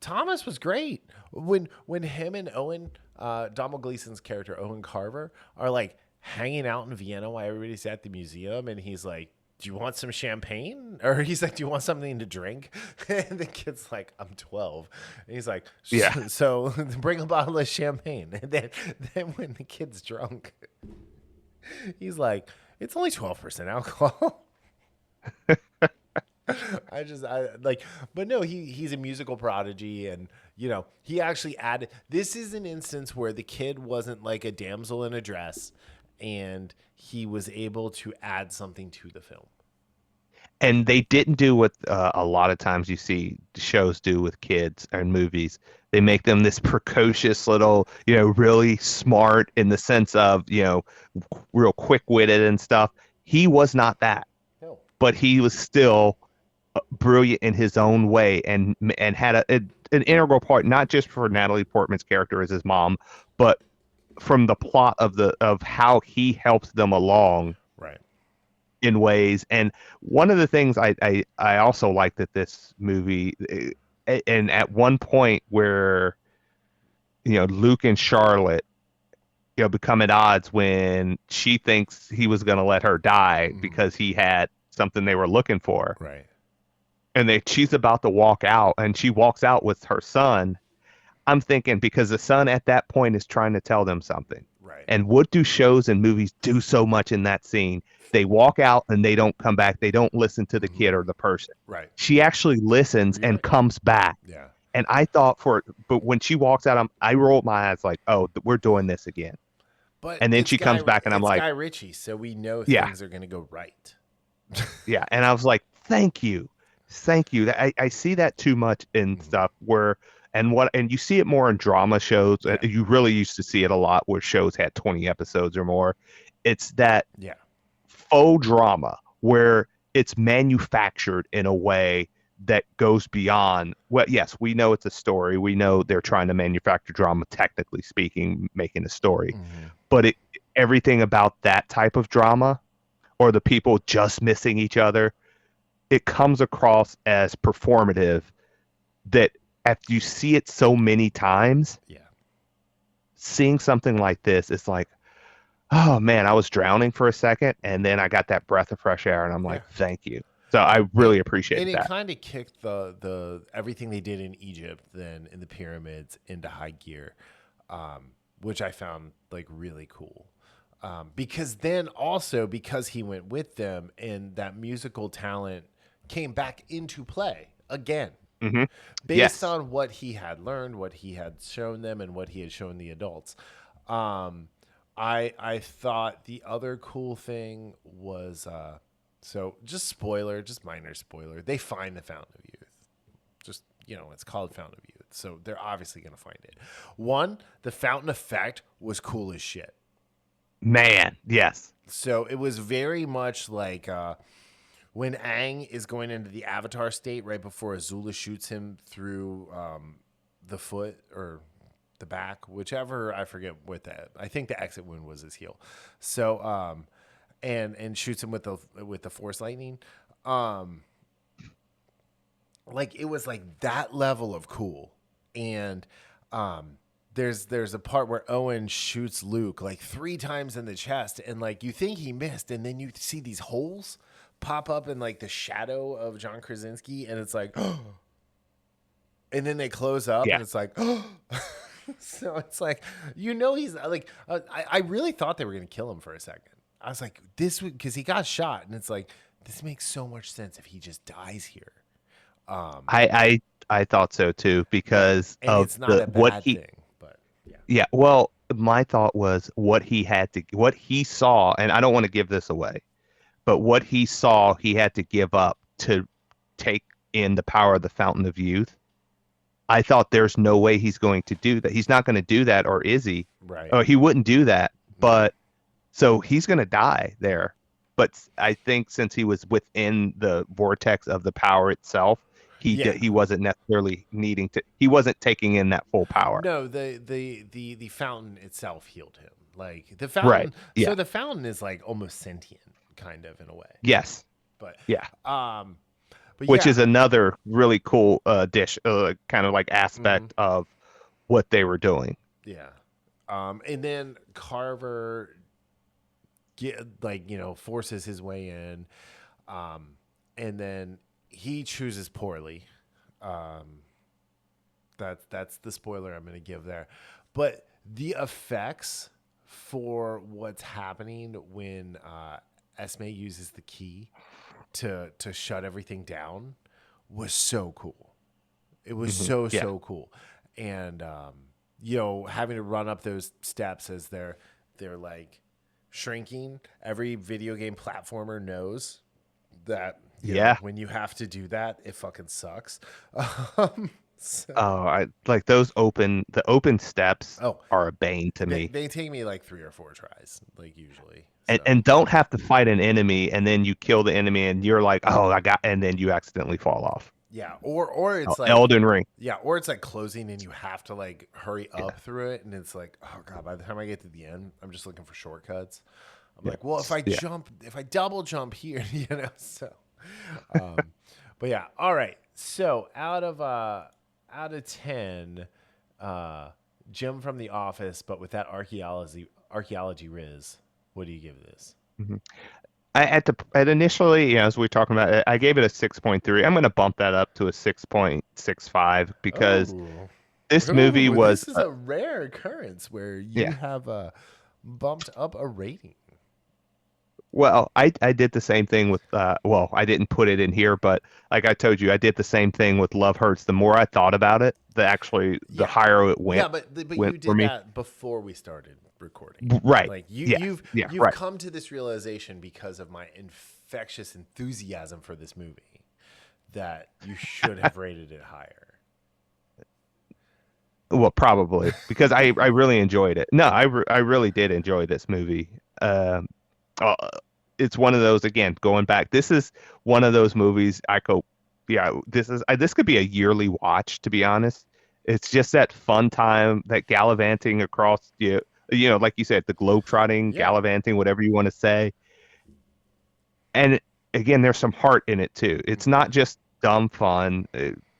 Thomas was great. When him and Owen, Donald Gleason's character, Owen Carver, are like hanging out in Vienna while everybody's at the museum, and he's like, do you want some champagne? Or he's like, do you want something to drink? And the kid's like, I'm 12. And he's like,
Yeah.
So bring a bottle of champagne. And then when the kid's drunk, he's like, it's only 12% alcohol. But no, he's a musical prodigy, and you know, he actually added. This is an instance where the kid wasn't like a damsel in a dress, and he was able to add something to the film.
And they didn't do what a lot of times you see shows do with kids and movies. They make them this precocious little, you know, really smart in the sense of, you know, real quick-witted and stuff. He was not that,
No.
but he was still brilliant in his own way, and had an integral part, not just for Natalie Portman's character as his mom, but from the plot of how he helps them along
Right.
in ways. And one of the things I also like that this movie, and at one point where, you know, Luke and Charlotte, you know, become at odds when she thinks he was going to let her die because he had something they were looking for.
Right.
And she's about to walk out, and she walks out with her son. I'm thinking, because the son at that point is trying to tell them something.
Right.
And what do shows and movies do so much in that scene? They walk out and they don't come back. They don't listen to the kid or the person.
Right.
She actually listens and comes back.
Yeah.
And I thought but when she walks out, I rolled my eyes like, oh, we're doing this again.
But
And then
it's
she comes back and I'm
it's
like,
Guy Ritchie, so we know
Yeah.
things are going to go right.
yeah. And I was like, thank you. Thank you. I see that too much in stuff where, and you see it more in drama shows.
Yeah.
You really used to see it a lot where shows had 20 episodes or more. It's that
Yeah.
faux drama where it's manufactured in a way that goes beyond. Well, yes, we know it's a story. We know they're trying to manufacture drama, technically speaking, making a story.
Hmm.
But everything about that type of drama, or the people just missing each other, it comes across as performative. That after you see it so many times,
Yeah.
seeing something like this, it's like, oh man, I was drowning for a second, and then I got that breath of fresh air, and I'm
Yeah.
like, thank you. So I
And,
really
and
appreciate
it
that.
kind of kicked the everything they did in Egypt, then in the pyramids, into high gear, which I found like really cool. Because then also because he went with them and that musical talent came back into play again
Hmm.
based
Yes.
on what he had learned, what he had shown them, and what he had shown the adults. Um, I thought the other cool thing was so just spoiler, just minor spoiler. They find the Fountain of Youth. Just it's called Fountain of Youth, so they're obviously gonna find it. One, the fountain effect was cool as shit.
Man, yes.
So it was very much like when Aang is going into the Avatar state right before Azula shoots him through the foot or the back, whichever I forget what that. I think the exit wound was his heel. So and shoots him with the Force lightning. Um, like it was like that level of cool, and there's a part where Owen shoots Luke like 3 times in the chest, and like you think he missed, and then you see these holes pop up in like the shadow of John Krasinski, and it's like, and then they close up,
Yeah.
and it's like, so it's like he's like, I really thought they were gonna kill him for a second. I was like, this would because he got shot, and it's like this makes so much sense if he just dies here.
I thought so too because
And
of
it's not
the
a
what
bad
he.
thing, but yeah.
Yeah, well, my thought was what he saw, and I don't want to give this away, but what he saw, he had to give up to take in the power of the Fountain of Youth. I thought there's no way he's going to do that. He's not going to do that, or is he?
Right.
Oh, he wouldn't do that.
Mm-hmm.
But so he's going to die there. But I think since he was within the vortex of the power itself,
Yeah.
he wasn't necessarily needing to. He wasn't taking in that full power.
No, the fountain itself healed him. Like the
Right.
fountain, so
Yeah.
the fountain is like almost sentient, kind of in a way.
Yes.
But
Yeah.
um, but
Which
yeah.
is another really cool dish, kind of like
Hmm.
aspect of what they were doing.
Yeah. And then Carver forces his way in, um, and then he chooses poorly. Um, that's the spoiler I'm going to give there. But the effects for what's happening when Esme uses the key to shut everything down was so cool. It was
Hmm.
so
Yeah.
so cool, and having to run up those steps as they're like shrinking. Every video game platformer knows that
Yeah.
when you have to do that, it fucking sucks. So,
Oh, I like the open steps
oh,
are a bane to
they,
me.
they take me like 3 or 4 tries, like usually.
And
So
don't have to fight an enemy and then you kill the enemy and you're like, "Oh, I got," and then you accidentally fall off.
yeah, or
Oh,
it's like
Elden Ring.
yeah, or it's like closing and you have to like hurry
Yeah.
up through it, and it's like oh god, by the time I get to the end, I'm just looking for shortcuts. I'm
Yeah.
like, well,
Yeah.
if I double jump here, so. Um, but yeah, all right. So out of 10, Jim from The Office, but with that archaeology riz, what do you give this?
Mhm. At initially, as we were talking about, I gave it a 6.3. I'm going to bump that up to a 6.65 because
Oh,
this movie
ooh,
was,
this is a rare occurrence where you
yeah.
have bumped up a rating.
Well, I did the same thing with well, I didn't put it in here, but like I told you, I did the same thing with Love Hurts. The more I thought about it, the
Yeah,
higher it
yeah, but
went
you
for
did
me.
that before we started recording.
Right.
Like
Yes. Yeah,
you've
right.
come to this realization because of my infectious enthusiasm for this movie that you should have rated it higher.
Well, probably because I really enjoyed it. No, I really did enjoy this movie. Um, uh, it's one of those again going back. This is one of those movies I go. yeah, this could be a yearly watch, to be honest. It's just that fun time, that gallivanting across, like you said, the globetrotting,
Yeah.
gallivanting, whatever you want to say. And again, there's some heart in it too. It's not just dumb fun.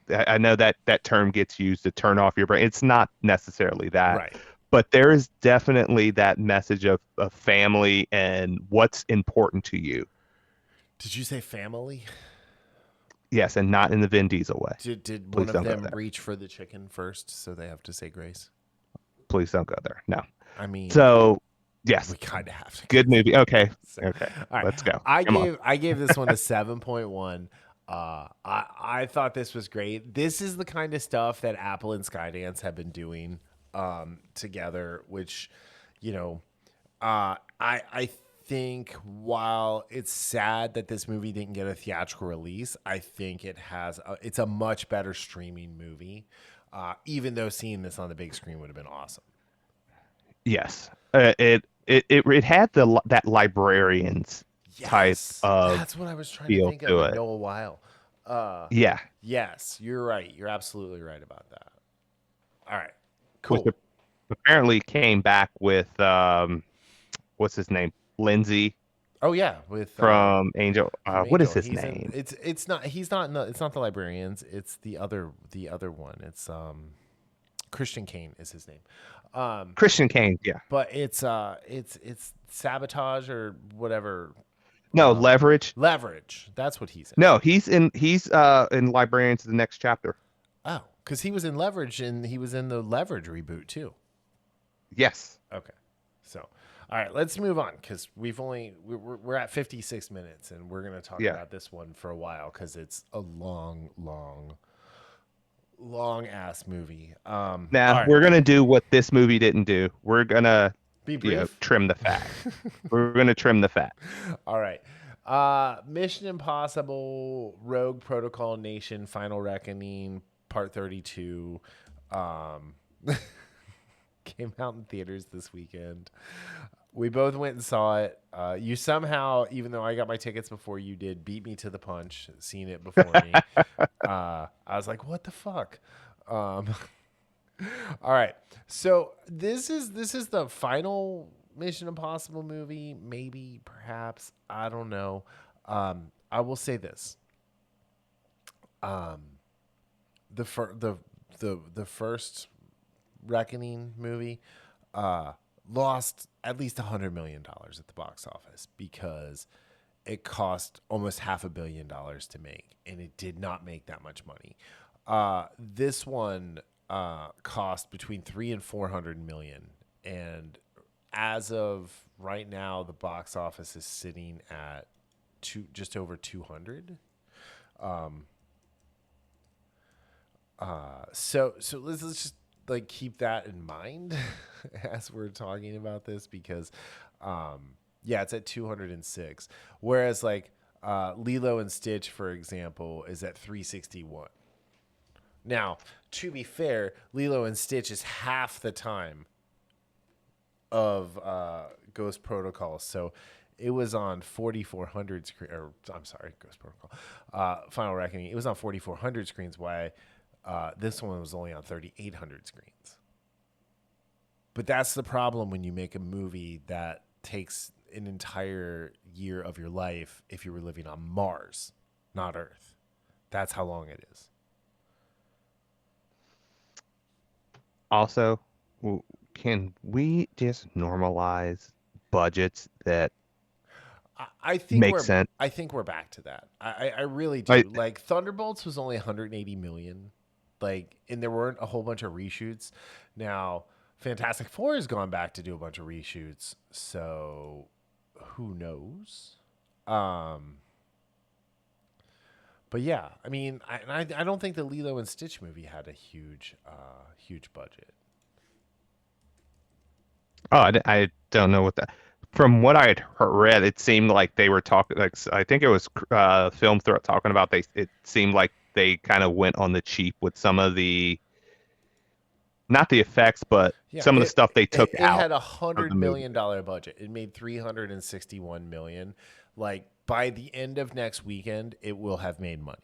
I know that that term gets used to turn off your brain. It's not necessarily that,
Right.
but there is definitely that message of family and what's important to you.
Did you say family?
Yes, and not in the Vin Diesel way.
Did one
Please
of
don't go
them
there.
reach for the chicken first, so they have to say grace?
Please don't go there. No.
I mean,
So,
we
yes,
kind of have to go
good movie. Okay.
there.
Okay.
All right.
Let's go.
I
Come on.
gave I gave this one a 7.1. I thought this was great. This is the kind of stuff that Apple and Skydance have been doing together, which, you know, I think while it's sad that this movie didn't get a theatrical release, I think it's a much better streaming movie. Even though seeing this on the big screen would have been awesome.
Yes. It had that librarians type
Yes,
of
that's what I was trying to
feel
think of
to
with
it.
Noah Weil.
Yeah.
Yes, you're right. You're absolutely right about that. All right,
Which
cool.
apparently came back with what's his name? Lindsay
Oh yeah, with
from Angel.
from
What is
Angel,
his
he's in.
name?
It's not. He's not. In the, it's not the librarians. It's the other one. It's Christian Kane is his name.
Christian Kane. Yeah.
But it's sabotage or whatever.
No, Leverage.
Leverage. That's what he's in.
No, he's in Librarians the next chapter.
Oh, because he was in Leverage and he was in the Leverage reboot too.
Yes.
Okay. So, all right, let's move on because we're at 56 minutes and we're gonna talk
Yeah.
about this one for a while because it's a long ass movie. All
Now
right,
we're gonna do what this movie didn't do. We're gonna,
be brief.
trim the fat. We're gonna trim the fat.
All right. Mission Impossible, Rogue Protocol Nation, Final Reckoning, Part 32. Um, came out in theaters this weekend. We both went and saw it. You somehow, even though I got my tickets before you did, beat me to the punch, seen it before me. I was like, what the fuck? Um, all right. So this is the final Mission Impossible movie, maybe, perhaps. I don't know. I will say this. The first Reckoning movie lost at least $100 million at the box office because it cost almost $500 million to make, and it did not make that much money. This one cost between 300 and 400 million, and as of right now, the box office is sitting at just over 200. So let's just like keep that in mind as we're talking about this because, yeah, it's at 206, whereas like Lilo and Stitch, for example, is at 361. Now, to be fair, Lilo and Stitch is half the time of Ghost Protocol, so it was on 4400 screen, or I'm sorry, Ghost Protocol, Final Reckoning. It was on 4400 screens. Why this one was only on 3800 screens. But that's the problem when you make a movie that takes an entire year of your life if you were living on Mars, not Earth. That's how long it is.
Also, can we just normalize budgets that
I think
make sense?
I think we're back to that. I really do.
I,
Like Thunderbolts was only 180 million. Like, and there weren't a whole bunch of reshoots. Now, Fantastic Four has gone back to do a bunch of reshoots. So who knows? But yeah, I mean, I don't think the Lilo and Stitch movie had a huge budget.
I don't know what that. From what I had read, it seemed like they were talking. Like I think it was Film Threat talking about. It seemed like they kind of went on the cheap with some of the, not the effects, but
Yeah,
some of the stuff they took
it
out
had a
of the movie.
$100 million budget. It made 361 million. Like by the end of next weekend, it will have made money.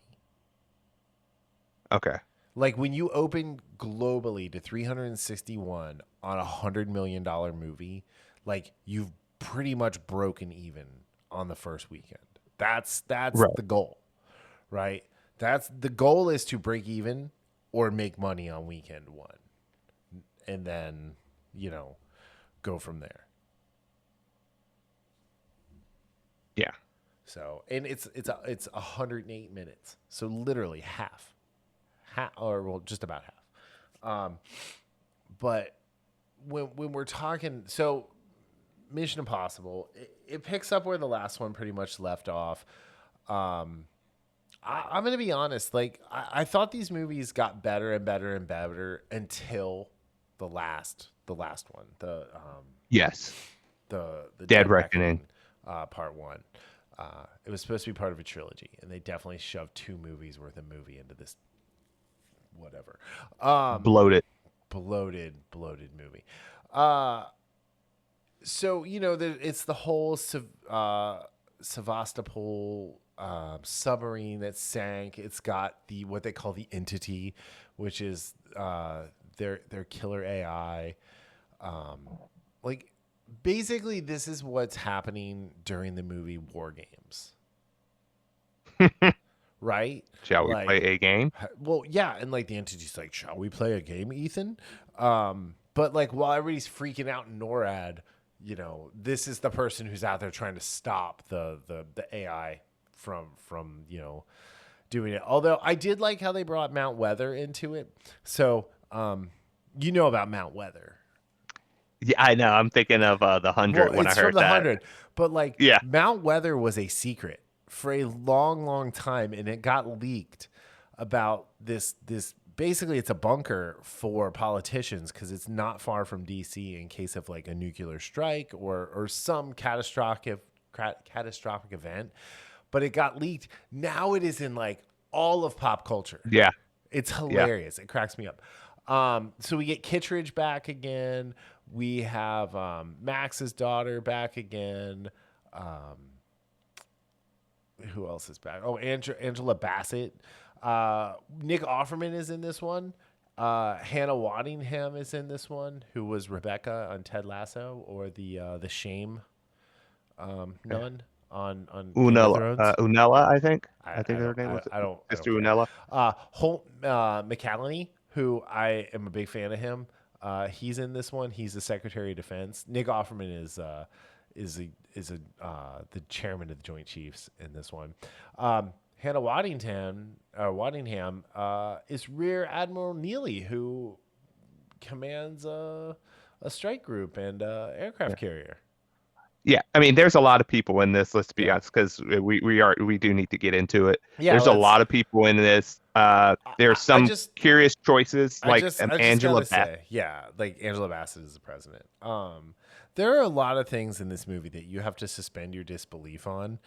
Okay.
Like when you open globally to 361 on $100 million movie, like you've pretty much broken even on the first weekend. That's
Right.
the goal, right? That's the goal, is to break even or make money on weekend one, and then go from there.
Yeah.
So, and it's 108 minutes, so literally half, or well, just about half. But when we're talking, so Mission Impossible, it picks up where the last one pretty much left off. I'm gonna be honest, like I thought these movies got better and better and better until the last one,
Yes.
the
Dead
Dead
Reckoning.
Reckoning, part one. It was supposed to be part of a trilogy, and they definitely shoved 2 movies worth of movie into this whatever.
Bloated.
Bloated movie. So it's the whole Sevastopol submarine that sank. It's got what they call the entity, which is their killer AI. Like basically, this is what's happening during the movie War Games, right?
Shall we play
Like,
a game?
well, yeah, and like the entity's like, "Shall we play a game, Ethan?" But like while everybody's freaking out in NORAD, this is the person who's out there trying to stop the AI from doing it. Although I did like how they brought Mount Weather into it. So about Mount Weather.
Yeah, I know. I'm thinking of the 100
Well,
when I
it's from
heard
the
that.
100, but like
Yeah.
Mount Weather was a secret for a long, long time, and it got leaked about this. Basically, it's a bunker for politicians because it's not far from DC in case of like a nuclear strike or some catastrophic event. But it got leaked. Now it is in like all of pop culture.
Yeah.
It's
Yeah.
hilarious. It cracks me up. So we get Kittredge back again. We have Max's daughter back again. Who else is back? Oh, Angela Bassett. Nick Offerman is in this one. Hannah Waddingham is in this one, who was Rebecca on Ted Lasso, or the Shame nun on Game of Thrones.
Unella, I think.
I,
I think
I
her
don't
name was
I don't
Sister
care.
Unella.
Holt McCallany, who I am a big fan of him. He's in this one. He's the Secretary of Defense. Nick Offerman is the chairman of the Joint Chiefs in this one. Hannah Waddingham is Rear Admiral Neely, who commands a strike group and aircraft carrier.
Yeah, I mean, there's a lot of people in this. Let's be
Yeah,
honest, because we do need to get into it.
yeah.
There's a lot of people in this. There's
I
some
just
curious choices like
I just
Angela
gotta
Bassett.
say, yeah, like Angela Bassett is the president. There are a lot of things in this movie that you have to suspend your disbelief on,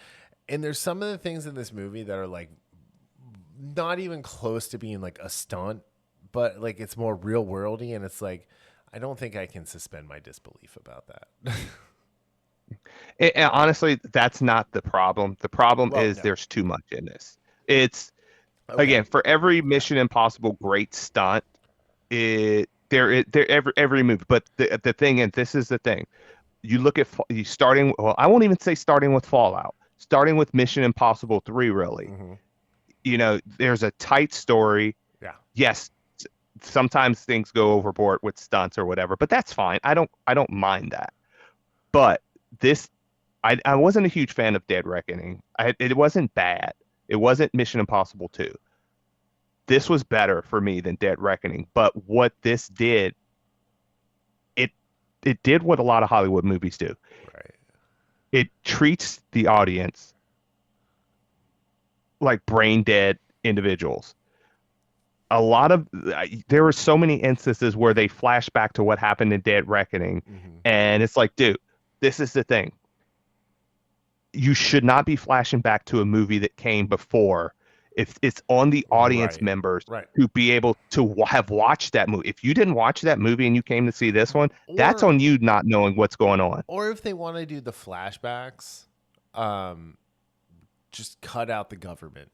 and there's some of the things in this movie that are like not even close to being like a stunt, but like it's more real worldy, and it's like I don't think I can suspend my disbelief about that.
And honestly, that's not the problem. The problem
Well,
is
no,
there's too much in this. It's
okay,
again for every Mission Impossible great stunt, there every movie. But the thing, and this is the thing, you look at you starting. Well, I won't even say starting with Fallout. Starting with Mission Impossible 3, really.
hmm
There's a tight story.
yeah,
Yes, sometimes things go overboard with stunts or whatever, but that's fine. I don't mind that. But this, I wasn't a huge fan of Dead Reckoning. It wasn't bad. It wasn't Mission Impossible 2. This was better for me than Dead Reckoning. But what this did, it it did what a lot of Hollywood movies do.
right,
It treats the audience like brain dead individuals. There were so many instances where they flash back to what happened in Dead Reckoning,
hmm
and it's like, dude, this is the thing. You should not be flashing back to a movie that came before. If it's on the audience
right,
members
right,
to be able to have watched that movie. If you didn't watch that movie and you came to see this one, that's
or
on you not knowing what's going on.
or if they want to do the flashbacks, um, just cut out the government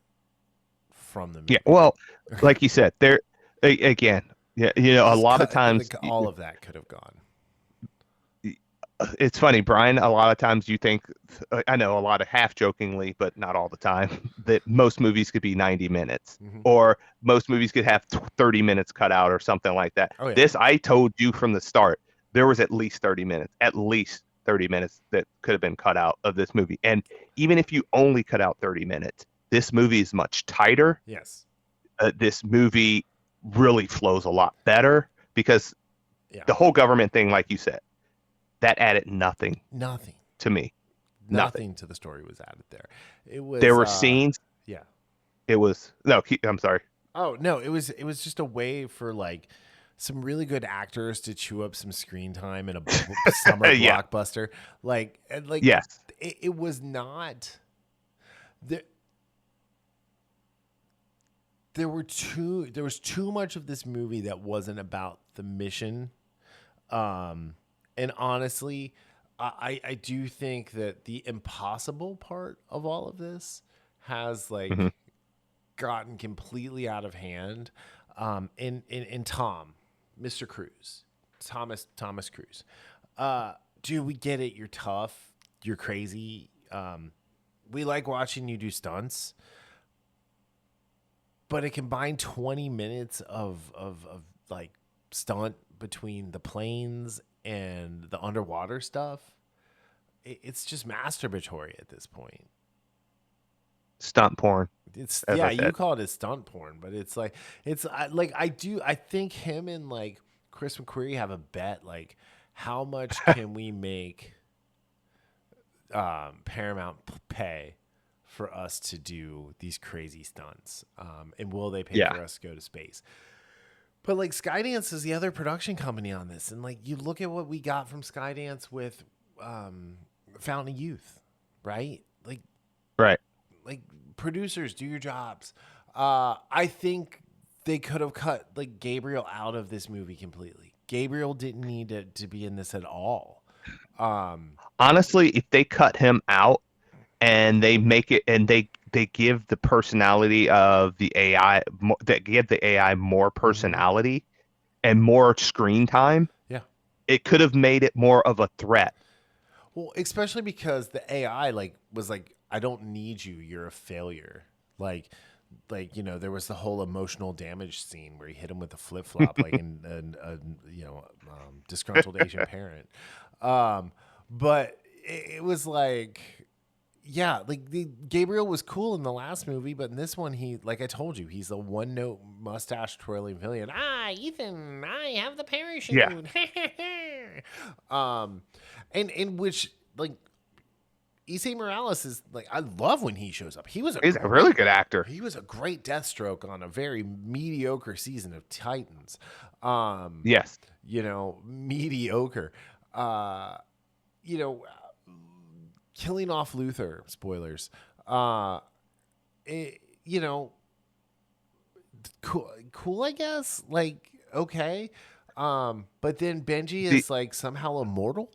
from the
Yeah,
movie.
well, like you said, again, yeah, a
Just
lot of
cut
times
all of that could have gone.
it's funny, Brian. A lot of times you think, I know a lot of half jokingly, but not all the time, that most movies could be 90 minutes
Hmm.
or most movies could have 30 minutes cut out or something like that.
Oh yeah.
This, I told you from the start, there was at least 30 minutes that could have been cut out of this movie. And even if you only cut out 30 minutes, this movie is much tighter.
Yes.
This movie really flows a lot better because
Yeah.
the whole government thing, like you said, that added nothing
Nothing.
to me.
Nothing to the story was added there. It was
There were scenes.
yeah.
It was no. I'm sorry.
Oh no, it was just a way for like some really good actors to chew up some screen time in a summer
Yeah.
blockbuster. Like and like
Yes.
it was not there. There was too much of this movie that wasn't about the mission. And honestly, I do think that the impossible part of all of this has like
Hmm.
gotten completely out of hand. In Tom, Mr. Cruise, Thomas Cruise. Dude, we get it. You're tough. You're crazy. We like watching you do stunts. But a combined 20 minutes of like stunt between the planes and the underwater stuff, it's just masturbatory at this point.
Stunt porn.
It's
As I
you
said.
call it stunt porn, but it's like I think him and like Chris McQuarrie have a bet like how much can we make Paramount pay for us to do these crazy stunts, and will they pay
Yeah.
for us to go to space? But like Skydance is the other production company on this, and like you look at what we got from Skydance with Fountain of Youth, right?
Right.
Like producers, do your jobs. I think they could have cut like Gabriel out of this movie completely. Gabriel didn't need to be in this at all.
Honestly, if they cut him out and they make it and they give the personality of the AI that give the AI more personality and more screen time,
Yeah.
it could have made it more of a threat.
Well, especially because the AI like was like, I don't need you. You're a failure. Like there was the whole emotional damage scene where he hit him with a flip flop, like in disgruntled Asian parent. But it was like, yeah, like Gabriel was cool in the last movie, but in this one, he, like I told you, he's a one note mustache twirling villain. Ethan, I have the parachute.
Yeah.
And in which like Issei Morales is like, I love when he shows up.
He's a really good actor.
He was a great Deathstroke on a very mediocre season of Titans.
Yes.
Mediocre. Killing off Luther. Spoilers. Cool, I guess. Like, okay. But then Benji is like somehow immortal.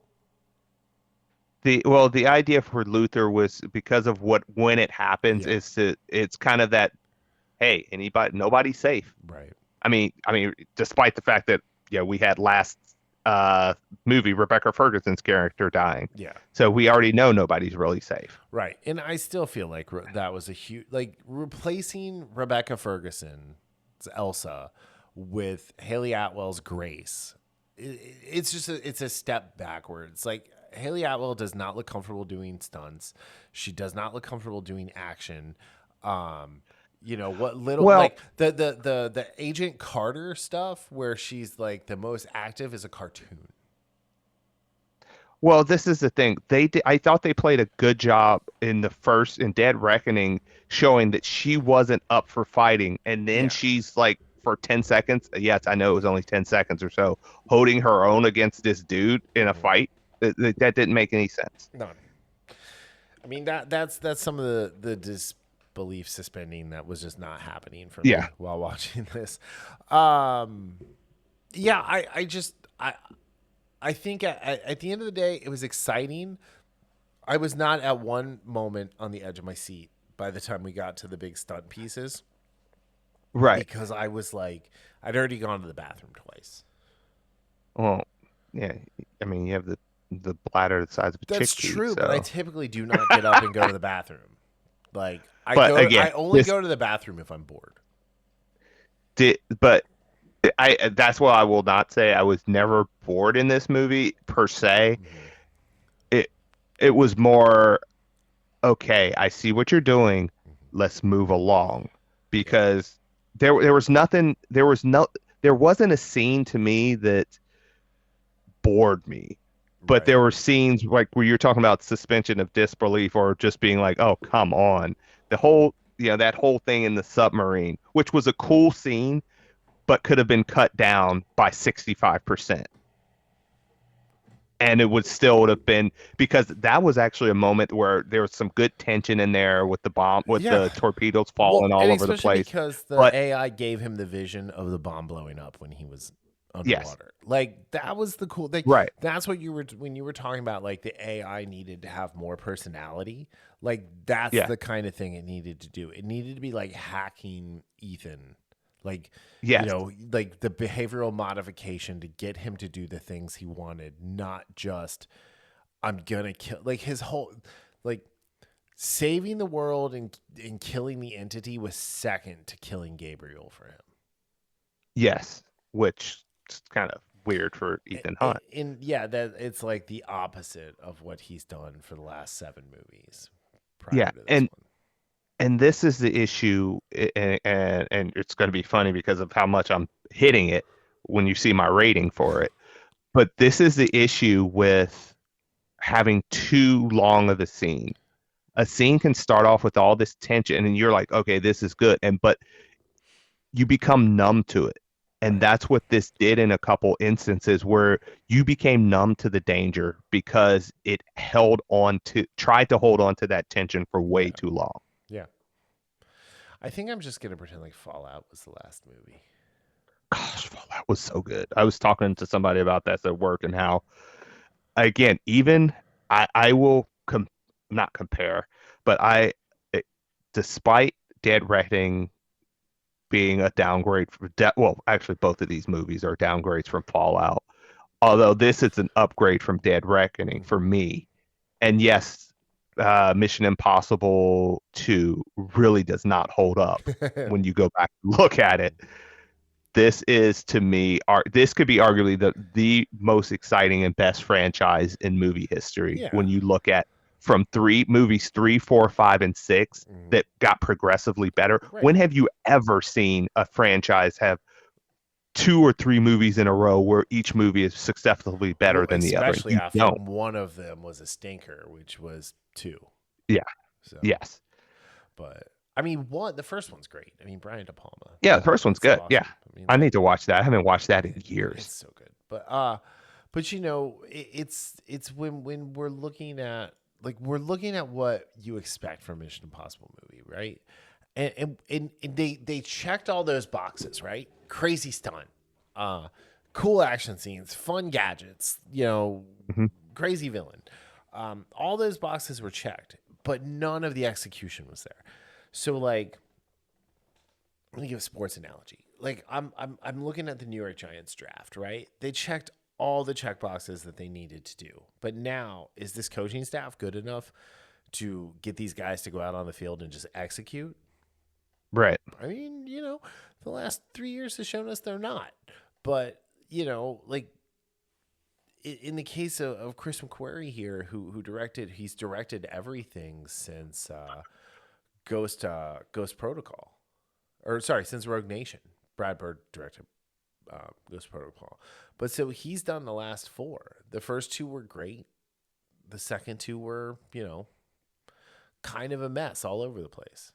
The idea for Luther was because of when it happens it's kind of that, hey, nobody's safe.
Right.
I mean, despite the fact that we had last movie Rebecca Ferguson's character dying.
Yeah.
So we already know nobody's really safe.
Right. And I still feel like that was a huge, like replacing Rebecca Ferguson's Elsa with Haley Atwell's Grace. It's just it's a step backwards. Like Haley Atwell does not look comfortable doing stunts. She does not look comfortable doing action. What little like the Agent Carter stuff where she's like the most active is a cartoon.
Well, this is the thing. I thought they played a good job in Dead Reckoning, showing that she wasn't up for fighting, and then she's like for 10 seconds. Yes, I know it was only 10 seconds or so, holding her own against this dude in a fight. That didn't make any sense.
No, I mean that's some of the disbelief suspending that was just not happening for me while watching this. I think at the end of the day, it was exciting. I was not at one moment on the edge of my seat by the time we got to the big stunt pieces.
Right.
because I was like, I'd already gone to the bathroom twice.
Well, yeah. I mean, you have the bladder the size of a
That's
chickpea,
true, but I
so.
typically do not get up and go to the bathroom. Like
But again,
I only
this
go to the bathroom if I'm bored.
did, but that's why I will not say I was never bored in this movie per se.
Hmm.
It it was more okay. I see what you're doing. Let's move along
Yeah.
because there was nothing. There wasn't a scene to me that bored me. But
Right.
there were scenes like where you're talking about suspension of disbelief or just being like, "Oh, come on." The whole, that whole thing in the submarine, which was a cool scene, but could have been cut down by 65%. And it would have been because that was actually a moment where there was some good tension in there with the bomb, with
Yeah.
the torpedoes
Well,
falling all
and
over the
especially
place.
because the
But
AI gave him the vision of the bomb blowing up when he was
yes,
underwater. Like that was the cool. Like
right.
that's what you were when you were talking about. Like the AI needed to have more personality. Like that's
Yeah.
the kind of thing it needed to do. It needed to be like hacking Ethan. Like
Yes.
like the behavioral modification to get him to do the things he wanted, not just I'm gonna kill. Like his whole like saving the world and killing the entity was second to killing Gabriel for him.
Yes. Which is kind of weird for Ethan Hunt.
And yeah, that it's like the opposite of what he's done for the last 7 movies prior
Yeah.
to this
And this is the issue, and it's going to be funny because of how much I'm hitting it when you see my rating for it. But this is the issue with having too long of a scene. A scene can start off with all this tension, and you're like, okay, this is good, but you become numb to it.
one.
And
Right.
that's what this did in a couple instances where you became numb to the danger because it tried to hold on to that tension for way
Yeah.
too long.
Yeah. I think I'm just gonna pretend like Fallout was the last movie.
Gosh, well, that was so good. I was talking to somebody about that at work and how, again, even I will not compare, but despite Dead Reckoning being a downgrade well, actually, both of these movies are downgrades from Fallout. Although this is an upgrade from Dead Reckoning for
Mm-hmm.
me. And yes, Mission Impossible 2 really does not hold up when you go back and look at it. This is to me, this could be arguably the most exciting and best franchise in movie history
Yeah.
when you look at from movies three, four, five, and six
Mm-hmm.
that got progressively better.
Right.
When have you ever seen a franchise have 2 or 3 movies in a row where each movie is successfully better
Well,
than the other? And
especially
you
after
don't.
one of them was a stinker, which was 2.
Yeah.
So,
Yes.
but I mean, the first one's great. I mean, Brian De Palma.
Yeah, the first one's
That's
good.
awesome.
Yeah.
I mean,
I need to watch that. I haven't watched that in
it's
years.
so good. But it's when we're looking at what you expect from a Mission Impossible movie, right? And they checked all those boxes, right? Crazy stunt, cool action scenes, fun gadgets,
Mhm.
crazy villain. All those boxes were checked, but none of the execution was there. So like, let me give a sports analogy. Like I'm looking at the New York Giants draft, right? They checked all the check boxes that they needed to do. But now, is this coaching staff good enough to get these guys to go out on the field and just execute?
Right.
I mean, the last 3 years has shown us they're not. But, like in the case of Chris McQuarrie here, he's directed everything since Ghost Protocol. Or sorry, since Rogue Nation. Brad Bird directed Ghost Protocol. But so he's done the last 4. The first 2 were great. The second 2 were, kind of a mess all over the place.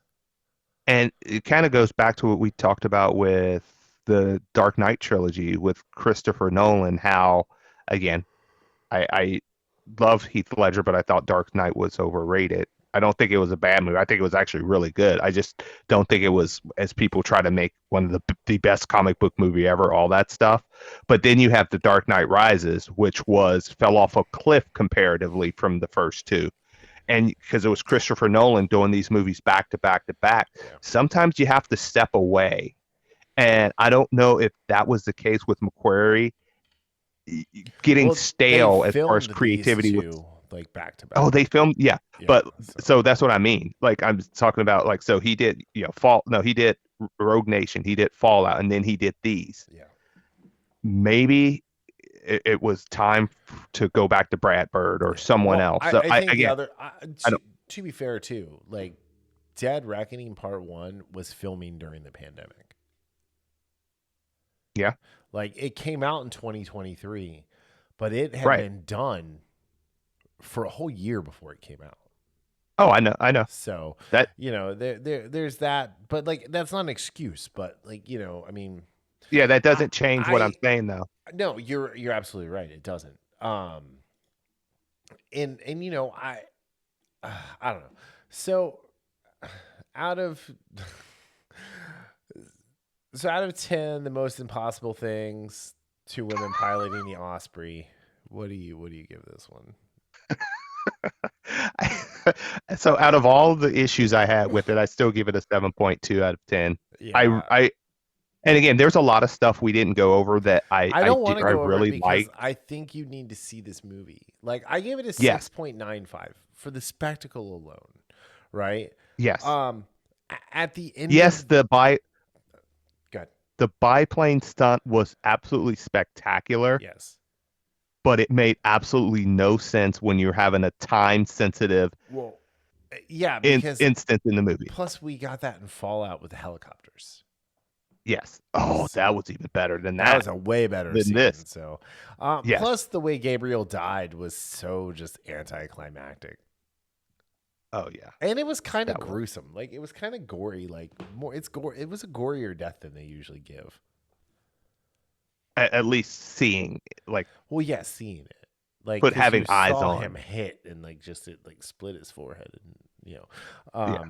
And it kind of goes back to what we talked about with the Dark Knight trilogy with Christopher Nolan, how, again, I love Heath Ledger, but I thought Dark Knight was overrated. I don't think it was a bad movie. I think it was actually really good. I just don't think it was, as people try to make, one of the best comic book movie ever, all that stuff. But then you have The Dark Knight Rises, which fell off a cliff comparatively from the first 2. And because it was Christopher Nolan doing these movies back to back to back,
Yeah.
sometimes you have to step away And I don't know if that was the case with McQuarrie getting
Well, they
stale as far as
filmed these
creativity with.
two like back to
Oh,
back.
they filmed, yeah.
Yeah.
But so that's what I mean. Like I'm talking about, like so he did, Fall. No, he did Rogue Nation. He did Fallout, and then he did these.
Yeah.
Maybe it was time to go back to Brad Bird or
Yeah.
someone
Well,
else.
I,
So
I
I
think the
again,
other
I don't.
to be fair too, like Dead Reckoning Part 1 was filming during the pandemic.
Yeah.
Like it came out in 2023, but it had
Right.
been done for a whole year before it came out.
Oh, I know. I know
So,
that.
there's that, but like that's not an excuse, but like, I mean,
Yeah, that
I
doesn't change what I'm
I
saying though.
no, you're absolutely right. It doesn't. And I don't know. So, out of out of 10, the most impossible things, two women piloting the Osprey. What do you give this one?
So out of all the issues I had with it, I still give it a 7.2 out of 10.
Yeah.
And again, there's a lot of stuff we didn't go over that
I don't want to
I
go over it
really
because
like.
I think you need to see this movie. Like I gave it a
Yes,
6.95 for the spectacle alone, right?
yes,
At the end
yes.
of God,
The biplane stunt was absolutely spectacular,
yes.
but it made absolutely no sense when you're having a time sensitive
Well, yeah, because
instance in the movie.
plus we got that in Fallout with the helicopters.
Yes. Oh, that
So
was even better than
that
that.
was a way better
Than
scene.
this.
So,
Yes.
plus the way Gabriel died was so just anticlimactic.
Oh yeah.
And it was kind of
That was.
gruesome. Like it was kind of gory. Like more, it's gore. It was a gorier death than they usually give.
At least seeing like
Well, yeah, seeing it, like
put
because
having
you
eyes
saw
on.
him hit and like just it like split his forehead and
Yeah.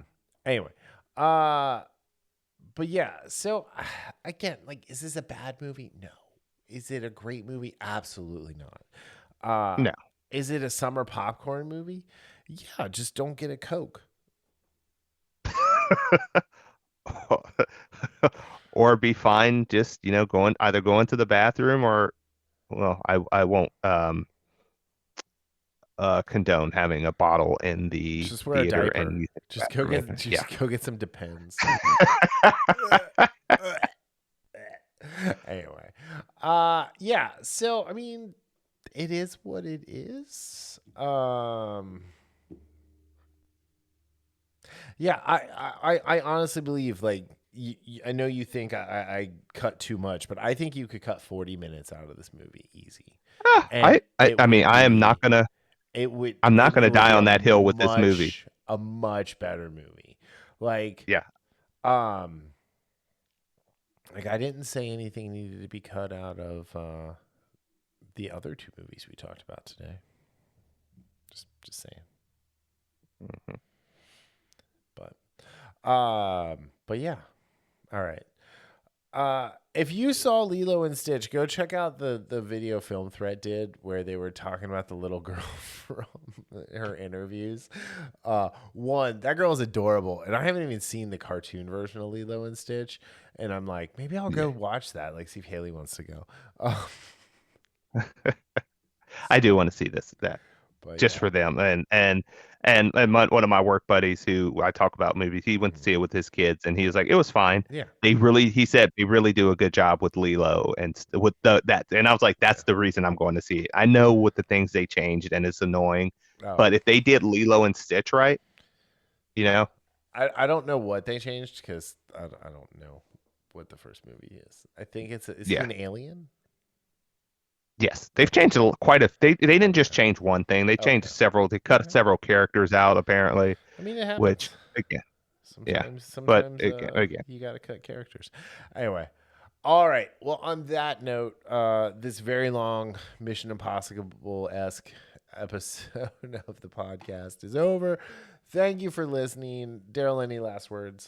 Anyway, but yeah. So again, like, is this a bad movie? No. Is it a great movie? Absolutely not.
No.
Is it a summer popcorn movie? Yeah, just don't get a Coke.
Or be fine just, going to the bathroom or well, I won't condone having a bottle in the
Just wear a
theater
diaper.
and use the
Just go
bathroom.
get just go get some Depends. Anyway, yeah. So I mean, it is what it is. Yeah. I honestly believe like I know you think I cut too much, but I think you could cut 40 minutes out of this movie easy, and
I mean, I am not gonna I'm not gonna
it would
die
be
on that hill with this movie.
a much better movie. Like
Yeah.
um like I didn't say anything needed to be cut out of the other two movies we talked about today. Just saying.
Mhm.
But yeah. All right. If you saw Lilo and Stitch, go check out the video Film Threat did where they were talking about the little girl from her interviews. That girl is adorable, and I haven't even seen the cartoon version of Lilo and Stitch, and I'm like, maybe I'll go watch that. Like, see if Haley wants to go.
I do want to see that
But
just
yeah.
for them one of my work buddies who I talk about movies, he went to see it with his kids and he was like, it was fine.
Yeah.
He said they really do a good job with Lilo and with that. And I was like, that's the reason I'm going to see it. I know what the things they changed and it's annoying, but if they did Lilo and Stitch right,
I don't know what they changed because I don't know what the first movie is. I think is he an alien?
Yes, they've changed quite a. They didn't just change one thing. They changed several. They cut several characters out apparently.
I mean, it happens.
Which again,
sometimes
again,
you got to cut characters. Anyway, all right. Well, on that note, this very long Mission Impossible-esque episode of the podcast is over. Thank you for listening, Darryl. Any last words?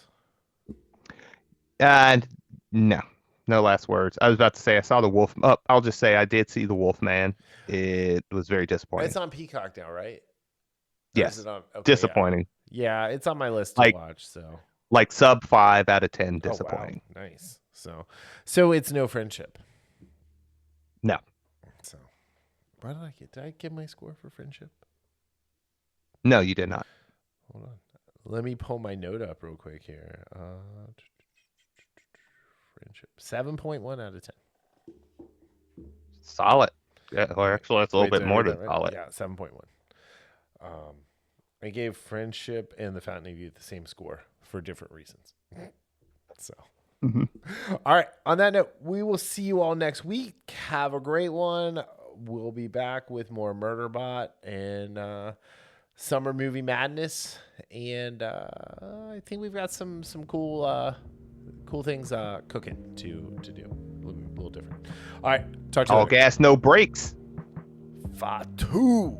No. No last words. I was about to say I saw the Wolf. I'll just say I did see the Wolf Man. It was very disappointing.
It's on Peacock now, right?
Yes. Disappointing.
Yeah, it's on my list to watch. So
like sub 5 out of 10. Disappointing.
Oh, wow. Nice. So it's no friendship.
No.
So why did I get my score for friendship?
No, you did not.
Hold on. Let me pull my note up real quick here. Friendship. 7.1 out of 10.
Solid. Yeah, or actually, that's a little
Wait,
bit
did I
more
read
than
that right?
solid.
Yeah, 7.1. I gave friendship and the Fountain of Youth the same score for different reasons. So, all right. On that note, we will see you all next week. Have a great one. We'll be back with more Murderbot and summer movie madness. And I think we've got some cool things cooking to do. A little different. All right. Talk to you
All
later.
gas, no brakes.
Fatu.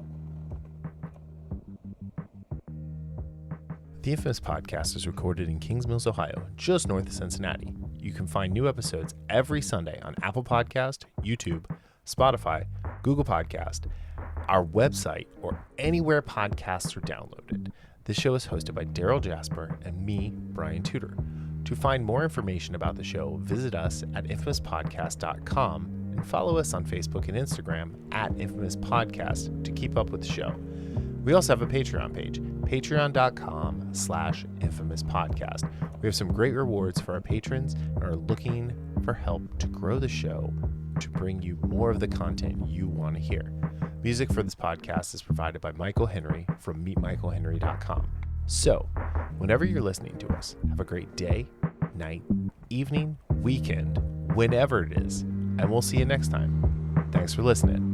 The Infamous Podcast is recorded in Kings Mills, Ohio, just north of Cincinnati. You can find new episodes every Sunday on Apple Podcast, YouTube, Spotify, Google Podcast, our website, or anywhere podcasts are downloaded. This show is hosted by Darryl Jasper and me, Brian Tudor. To find more information about the show, visit us at infamouspodcast.com and follow us on Facebook and Instagram at Infamous Podcast to keep up with the show. We also have a Patreon page, patreon.com/Infamous Podcast. We have some great rewards for our patrons and are looking for help to grow the show to bring you more of the content you want to hear. Music for this podcast is provided by Michael Henry from meetmichaelhenry.com. So, whenever you're listening to us, have a great day, night, evening, weekend, whenever it is, and we'll see you next time. Thanks for listening.